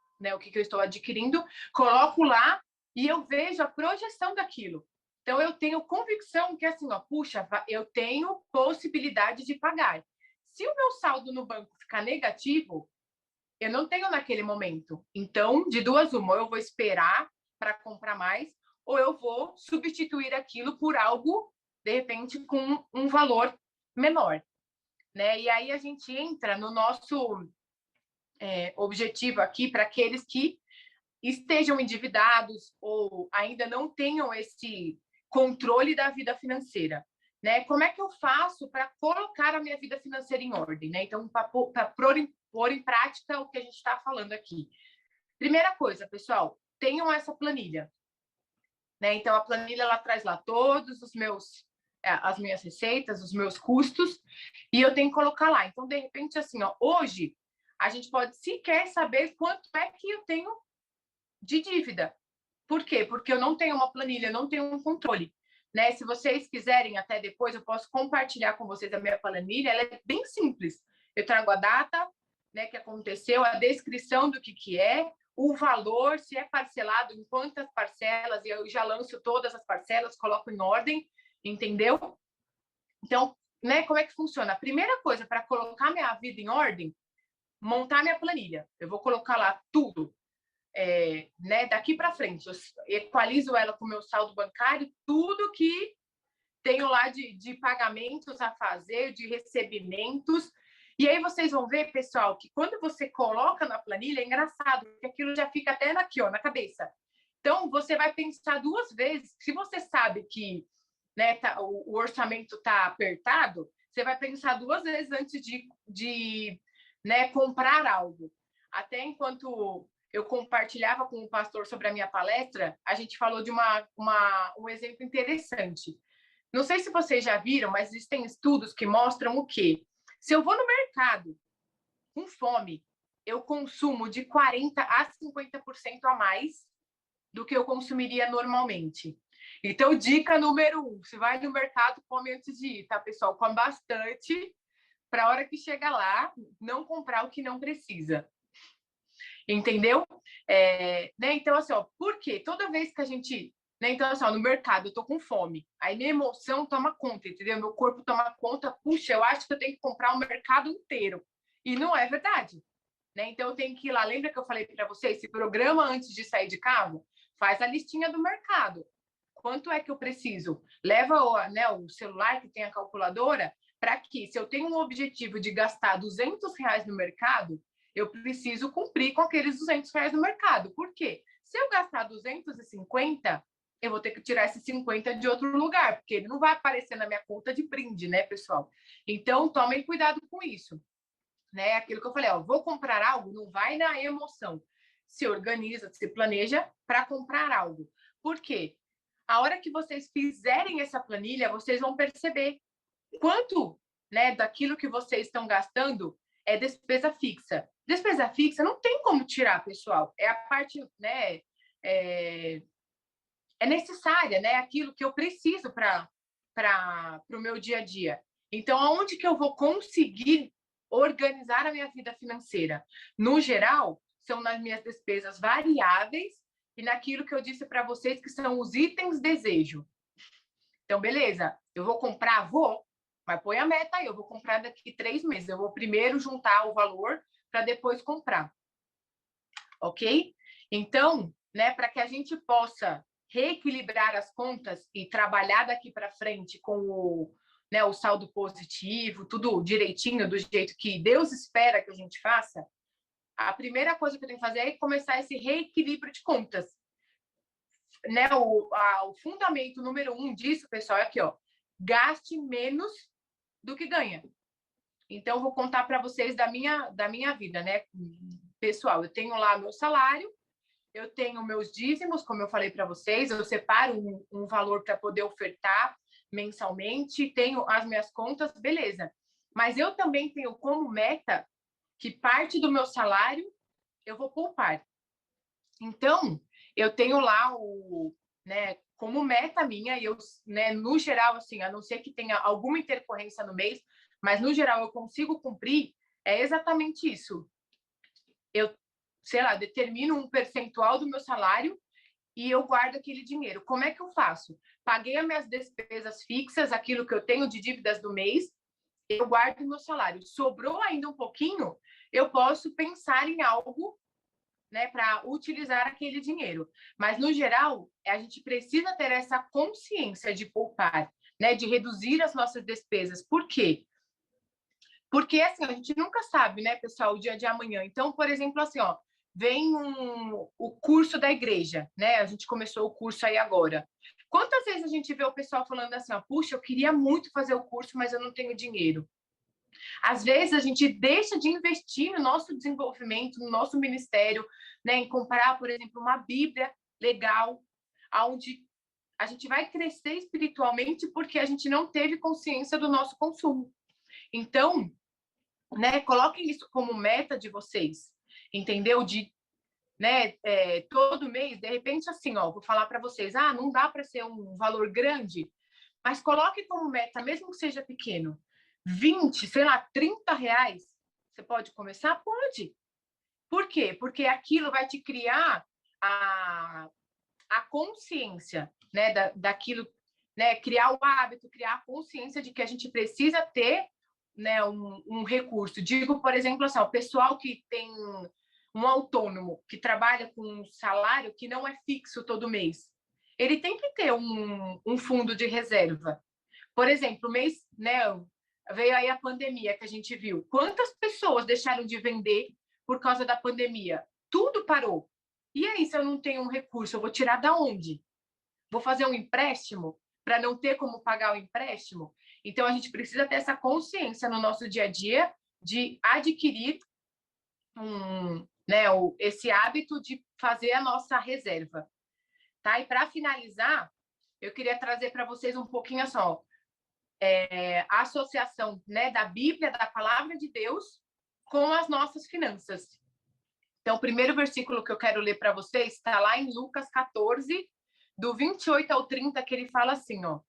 eu estou adquirindo, coloco lá e eu vejo a projeção daquilo. Então, eu tenho convicção que, assim, ó, puxa, eu tenho possibilidade de pagar. Se o meu saldo no banco ficar negativo, eu não tenho naquele momento. Então, de duas uma, ou eu vou esperar para comprar mais, ou eu vou substituir aquilo por algo, de repente, com um valor menor, né? E aí a gente entra no nosso objetivo aqui para aqueles que estejam endividados ou ainda não tenham esse controle da vida financeira, né? Como é que eu faço para colocar a minha vida financeira em ordem, né? Então, para pôr em prática o que a gente está falando aqui. Primeira coisa, pessoal, tenham essa planilha, né? Então, a planilha ela traz lá todos os meus as minhas receitas, os meus custos, e eu tenho que colocar lá. Então, de repente, assim, ó, hoje a gente pode sequer saber quanto é que eu tenho de dívida. Por quê? Porque eu não tenho uma planilha, não tenho um controle. Né? Se vocês quiserem, até depois, eu posso compartilhar com vocês a minha planilha. Ela é bem simples. Eu trago a data, né, que aconteceu, a descrição do que é, o valor, se é parcelado, em quantas parcelas, e eu já lanço todas as parcelas, coloco em ordem, entendeu? Então, né, como é que funciona? A primeira coisa para colocar minha vida em ordem, montar minha planilha. Eu vou colocar lá tudo, né, daqui para frente. Eu equalizo ela com o meu saldo bancário, tudo que tenho lá de pagamentos a fazer, de recebimentos. E aí vocês vão ver, pessoal, que quando você coloca na planilha, é engraçado, porque aquilo já fica até aqui, ó, na cabeça. Então, você vai pensar duas vezes. Se você sabe que, né, o orçamento está apertado, você vai pensar duas vezes antes de né, comprar algo. Até enquanto eu compartilhava com o pastor sobre a minha palestra, a gente falou de um exemplo interessante. Não sei se vocês já viram, mas existem estudos que mostram o quê? Se eu vou no mercado com fome, eu consumo de 40% a 50% a mais do que eu consumiria normalmente. Então, dica número 1, você vai no mercado, come antes de ir, tá, pessoal? Come bastante, para a hora que chega lá, não comprar o que não precisa. Entendeu? Né? Então, assim, ó, por quê? Toda vez que a gente... Né? Então, assim, ó, no mercado, eu tô com fome. Aí minha emoção toma conta, entendeu? Meu corpo toma conta. Puxa, eu acho que eu tenho que comprar o mercado inteiro. E não é verdade. Né? Então, eu tenho que ir lá. Lembra que eu falei para vocês? Se programa antes de sair de casa, faz a listinha do mercado. Quanto é que eu preciso? Leva o celular que tem a calculadora para que, se eu tenho um objetivo de gastar R$ 200 no mercado, eu preciso cumprir com aqueles R$ 200 no mercado. Por quê? Se eu gastar 250, eu vou ter que tirar esses 50 de outro lugar, porque ele não vai aparecer na minha conta de brinde, né, pessoal? Então, tomem cuidado com isso. Né? Aquilo que eu falei, ó, vou comprar algo, não vai na emoção. Se organiza, se planeja para comprar algo. Por quê? A hora que vocês fizerem essa planilha, vocês vão perceber quanto, né, daquilo que vocês estão gastando é despesa fixa. Despesa fixa não tem como tirar, pessoal. É a parte, né, é necessária, né? Aquilo que eu preciso para o meu dia a dia. Então, aonde que eu vou conseguir organizar a minha vida financeira? No geral, são nas minhas despesas variáveis e naquilo que eu disse para vocês que são os itens desejo. Então, beleza, eu vou comprar? Vou, mas põe a meta aí, eu vou comprar daqui 3 meses. Eu vou primeiro juntar o valor para depois comprar. Ok? Então, né, para que a gente possa reequilibrar as contas e trabalhar daqui para frente com o saldo positivo, tudo direitinho, do jeito que Deus espera que a gente faça, a primeira coisa que eu tenho que fazer é começar esse reequilíbrio de contas. Né, o fundamento número 1 disso, pessoal, é aqui, ó, gaste menos do que ganha. Então, eu vou contar para vocês da minha vida, né? Pessoal, eu tenho lá meu salário, eu tenho meus dízimos, como eu falei para vocês, eu separo um valor para poder ofertar mensalmente, tenho as minhas contas, beleza. Mas eu também tenho como meta que parte do meu salário eu vou poupar. Então, eu tenho lá né, como meta minha, e eu, né, no geral, assim, a não ser que tenha alguma intercorrência no mês, mas no geral eu consigo cumprir, é exatamente isso. Eu, sei lá, determino um percentual do meu salário e eu guardo aquele dinheiro. Como é que eu faço? Paguei as minhas despesas fixas, aquilo que eu tenho de dívidas do mês, eu guardo o meu salário. Sobrou ainda um pouquinho, eu posso pensar em algo, né, para utilizar aquele dinheiro. Mas, no geral, a gente precisa ter essa consciência de poupar, né, de reduzir as nossas despesas. Por quê? Porque, assim, a gente nunca sabe, né, pessoal, o dia de amanhã. Então, por exemplo, assim, ó, vem o curso da igreja, né? A gente começou o curso aí agora. Quantas vezes a gente vê o pessoal falando assim, ó, puxa, eu queria muito fazer o curso, mas eu não tenho dinheiro. Às vezes a gente deixa de investir no nosso desenvolvimento, no nosso ministério, né, em comprar, por exemplo, uma Bíblia legal, onde a gente vai crescer espiritualmente porque a gente não teve consciência do nosso consumo. Então, né, coloquem isso como meta de vocês, entendeu? De, né, todo mês, de repente, assim, ó, vou falar para vocês, não dá para ser um valor grande, mas coloque como meta, mesmo que seja pequeno, 20, sei lá, R$ 30, você pode começar? Pode. Por quê? Porque aquilo vai te criar a consciência, né, daquilo, né, criar o hábito, criar a consciência de que a gente precisa ter, né, um recurso. Digo, por exemplo, assim, o pessoal que tem um autônomo, que trabalha com um salário que não é fixo todo mês, ele tem que ter um fundo de reserva. Por exemplo, mês, né, veio aí a pandemia que a gente viu. Quantas pessoas deixaram de vender por causa da pandemia? Tudo parou. E aí, se eu não tenho um recurso, eu vou tirar da onde? Vou fazer um empréstimo para não ter como pagar o empréstimo? Então, a gente precisa ter essa consciência no nosso dia a dia de adquirir né, esse hábito de fazer a nossa reserva. Tá? E para finalizar, eu queria trazer para vocês um pouquinho só. a associação, né, da Bíblia, da palavra de Deus, com as nossas finanças. Então, o primeiro versículo que eu quero ler para vocês está lá em Lucas 14, do 28 ao 30, que ele fala assim, ó.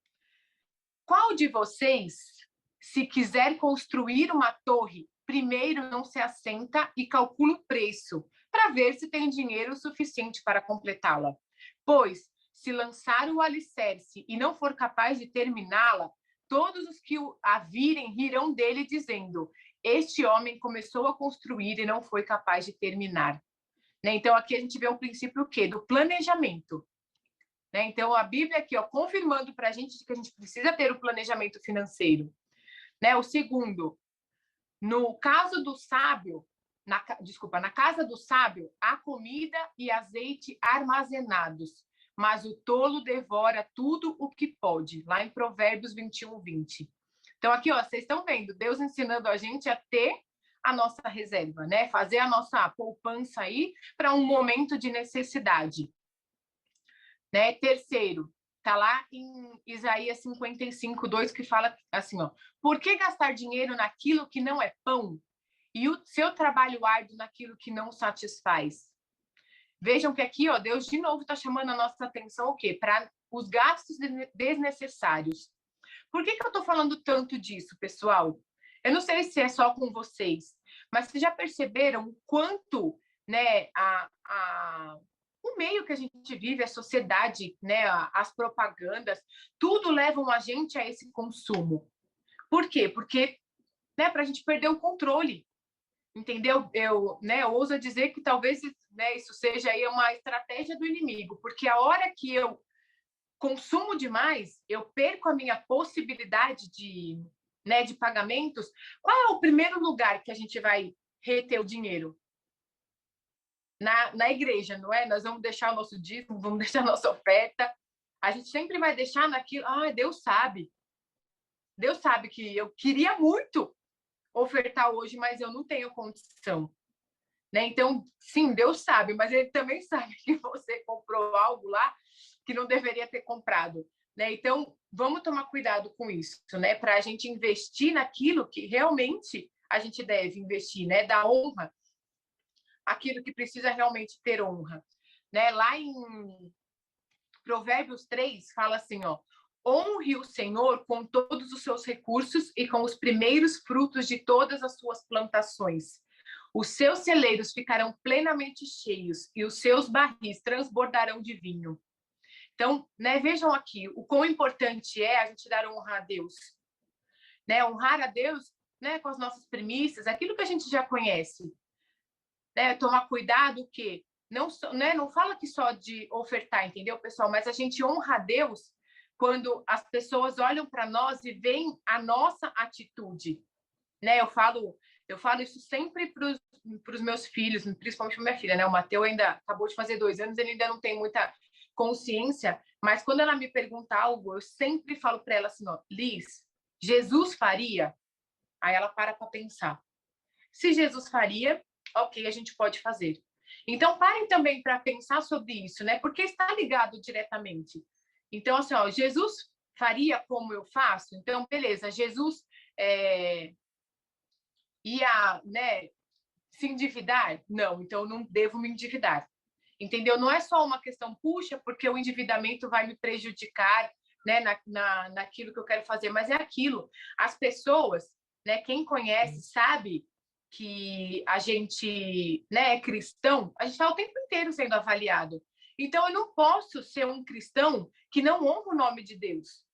Qual de vocês, se quiser construir uma torre, primeiro não se assenta e calcula o preço, para ver se tem dinheiro suficiente para completá-la? Pois, se lançar o alicerce e não for capaz de terminá-la, todos os que a virem rirão dele, dizendo: este homem começou a construir e não foi capaz de terminar. Né? Então, aqui a gente vê um princípio o quê? Do planejamento. Né? Então, a Bíblia aqui, ó, confirmando para a gente que a gente precisa ter o planejamento financeiro. Né? O segundo, no caso do sábio, na casa do sábio, há comida e azeite armazenados, mas o tolo devora tudo o que pode. Lá em Provérbios 21, 20. Então, aqui, ó, vocês estão vendo, Deus ensinando a gente a ter a nossa reserva, né? Fazer a nossa poupança aí para um momento de necessidade. Né? Terceiro, está lá em Isaías 55, 2, que fala assim, ó, por que gastar dinheiro naquilo que não é pão e o seu trabalho árduo naquilo que não satisfaz? Vejam que aqui, ó, Deus de novo está chamando a nossa atenção o quê? Para os gastos desnecessários. Por que eu estou falando tanto disso, pessoal? Eu não sei se é só com vocês, mas vocês já perceberam o quanto, né, o meio que a gente vive, a sociedade, né, as propagandas, tudo levam a gente a esse consumo. Por quê? Porque, né, para a gente perder o controle, entendeu? Eu ouso dizer que talvez, né, isso seja aí uma estratégia do inimigo, porque a hora que eu consumo demais, eu perco a minha possibilidade né, de pagamentos. Qual é o primeiro lugar que a gente vai reter o dinheiro? Na igreja, não é? Nós vamos deixar o nosso dízimo, vamos deixar a nossa oferta. A gente sempre vai deixar naquilo. Ah, Deus sabe. Deus sabe que eu queria muito ofertar hoje, mas eu não tenho condição. Né? Então, sim, Deus sabe, mas Ele também sabe que você comprou algo lá que não deveria ter comprado. Né? Então, vamos tomar cuidado com isso, né? Para a gente investir naquilo que realmente a gente deve investir, né? Da honra, aquilo que precisa realmente ter honra. Né? Lá em Provérbios 3, fala assim, ó, honre o Senhor com todos os seus recursos e com os primeiros frutos de todas as suas plantações. Os seus celeiros ficarão plenamente cheios e os seus barris transbordarão de vinho. Então, né, vejam aqui o quão importante é a gente dar honra a Deus. Né? Honrar a Deus, né, com as nossas premissas, aquilo que a gente já conhece. Né? Tomar cuidado que não, né, não fala que só de ofertar, entendeu, pessoal? Mas a gente honra a Deus quando as pessoas olham para nós e veem a nossa atitude. Né? Eu falo isso sempre para os meus filhos, principalmente para minha filha, né? O Mateus ainda acabou de fazer 2 anos, ele ainda não tem muita consciência, mas quando ela me pergunta algo, eu sempre falo para ela assim, ó, Liz, Jesus faria? Aí ela para pensar. Se Jesus faria, ok, a gente pode fazer. Então, parem também para pensar sobre isso, né? Porque está ligado diretamente. Então, assim, ó, Jesus faria como eu faço? Então, beleza, Jesus ia, né, se endividar? Não, então eu não devo me endividar. Entendeu? Não é só uma questão, puxa, porque o endividamento vai me prejudicar, né, naquilo que eu quero fazer, mas é aquilo. As pessoas, né, quem conhece sabe que a gente, né, é cristão, a gente está o tempo inteiro sendo avaliado. Então, eu não posso ser um cristão que não honra o nome de Deus.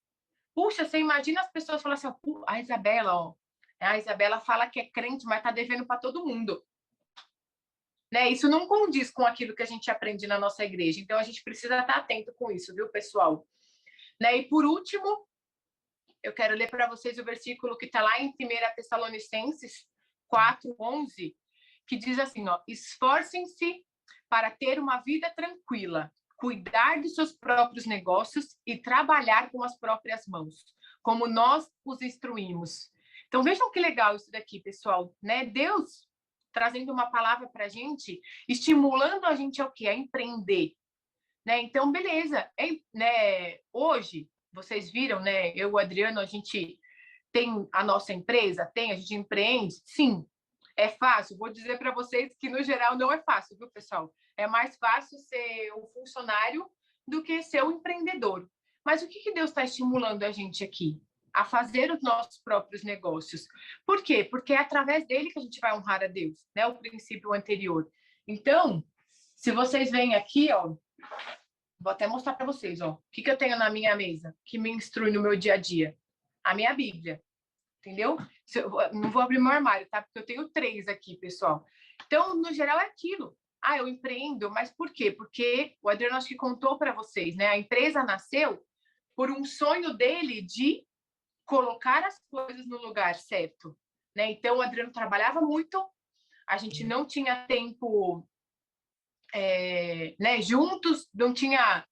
Puxa, você imagina as pessoas falando assim, a Isabela, ó, a Isabela fala que é crente, mas está devendo para todo mundo. Né? Isso não condiz com aquilo que a gente aprende na nossa igreja. Então, a gente precisa estar atento com isso, viu, pessoal? Né? E, por último, eu quero ler para vocês o versículo que está lá em 1 Tessalonicenses 4:11, que diz assim, ó, esforcem-se para ter uma vida tranquila, cuidar de seus próprios negócios e trabalhar com as próprias mãos, como nós os instruímos. Então, vejam que legal isso daqui, pessoal. Né? Deus trazendo uma palavra para a gente, estimulando a gente ao quê? A empreender. Né? Então, beleza. Né? Hoje, vocês viram, né? Eu e o Adriano, a gente tem a nossa empresa? Tem, a gente empreende? Sim. É fácil? Vou dizer para vocês que, no geral, não é fácil, viu, pessoal? É mais fácil ser um funcionário do que ser um empreendedor. Mas o que Deus está estimulando a gente aqui? A fazer os nossos próprios negócios. Por quê? Porque é através dele que a gente vai honrar a Deus, né? O princípio anterior. Então, se vocês veem aqui, ó, vou até mostrar para vocês, ó, o que eu tenho na minha mesa que me instrui no meu dia a dia? A minha Bíblia, entendeu? Não vou abrir meu armário, tá? Porque eu tenho 3 aqui, pessoal. Então, no geral, é aquilo. Ah, eu empreendo, mas por quê? Porque o Adriano acho que contou para vocês, né? A empresa nasceu por um sonho dele de colocar as coisas no lugar certo, né? Então, o Adriano trabalhava muito, a gente não tinha tempo, né, juntos, não tinha,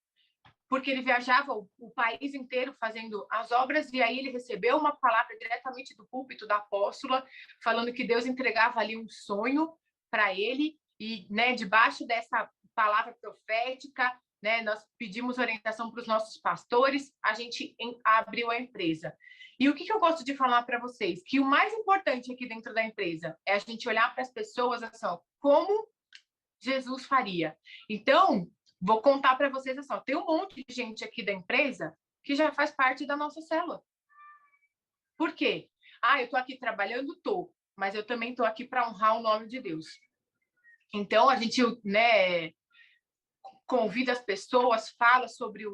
porque ele viajava o país inteiro fazendo as obras, e aí ele recebeu uma palavra diretamente do púlpito da apóstola, falando que Deus entregava ali um sonho para ele, e, né, debaixo dessa palavra profética, né, nós pedimos orientação para os nossos pastores, a gente abriu a empresa. E o que eu gosto de falar para vocês? Que o mais importante aqui dentro da empresa é a gente olhar para as pessoas assim, ó, como Jesus faria. Então, vou contar para vocês assim, ó, tem um monte de gente aqui da empresa que já faz parte da nossa célula. Por quê? Ah, eu estou aqui trabalhando, estou, mas eu também estou aqui para honrar o nome de Deus. Então, a gente, né, convida as pessoas, fala sobre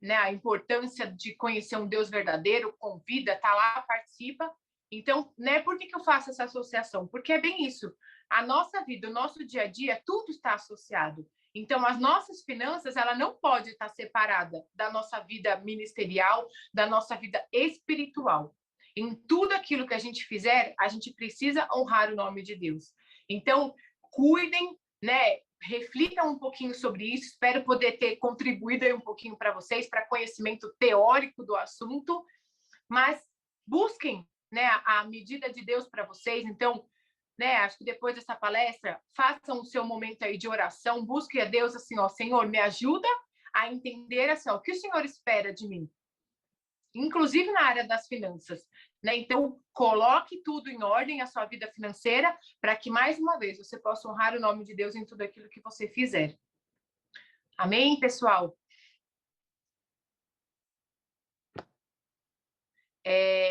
né, a importância de conhecer um Deus verdadeiro, convida, tá lá, participa. Então, né, por que eu faço essa associação? Porque é bem isso. A nossa vida, o nosso dia a dia, tudo está associado. Então, as nossas finanças, ela não pode estar separada da nossa vida ministerial, da nossa vida espiritual. Em tudo aquilo que a gente fizer, a gente precisa honrar o nome de Deus. Então, cuidem, né? Reflitam um pouquinho sobre isso. Espero poder ter contribuído aí um pouquinho para vocês, para conhecimento teórico do assunto, mas busquem, né, a medida de Deus para vocês. Então, né, acho que depois dessa palestra, façam o seu momento aí de oração, busquem a Deus assim, ó, Senhor, me ajuda a entender assim, ó, o que o Senhor espera de mim, inclusive na área das finanças, né? Então, coloque tudo em ordem, a sua vida financeira, para que, mais uma vez, você possa honrar o nome de Deus em tudo aquilo que você fizer. Amém, pessoal?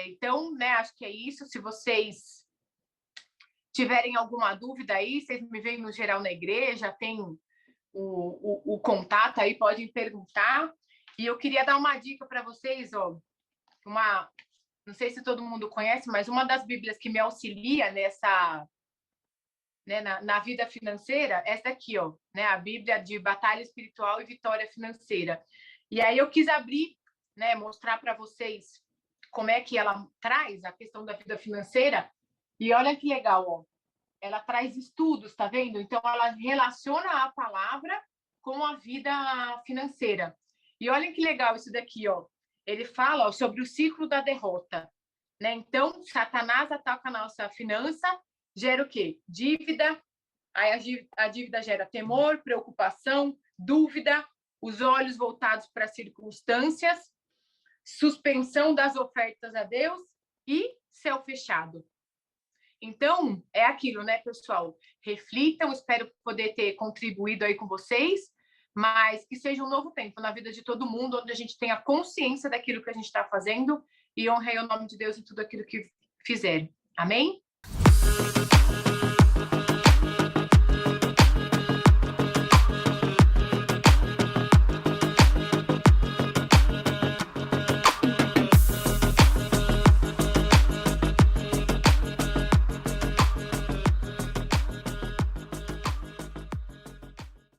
Então, né, acho que é isso. Se vocês tiverem alguma dúvida aí, vocês me veem no geral na igreja, tem o contato aí, podem perguntar. E eu queria dar uma dica para vocês, ó, não sei se todo mundo conhece, mas uma das Bíblias que me auxilia nessa, né, na vida financeira, essa aqui, ó, né, a Bíblia de Batalha Espiritual e Vitória Financeira. E aí eu quis abrir, né, mostrar para vocês como é que ela traz a questão da vida financeira. E olha que legal, ó, ela traz estudos, tá vendo? Então ela relaciona a palavra com a vida financeira. E olha que legal isso daqui, ó. Ele fala, ó, sobre o ciclo da derrota, né? Então, Satanás ataca a nossa finança, gera o quê? Dívida, aí a dívida gera temor, preocupação, dúvida, os olhos voltados para as circunstâncias, suspensão das ofertas a Deus e céu fechado. Então, é aquilo, né, pessoal? Reflitam, espero poder ter contribuído aí com vocês, mas que seja um novo tempo na vida de todo mundo, onde a gente tenha consciência daquilo que a gente está fazendo e honre o nome de Deus em tudo aquilo que fizer. Amém?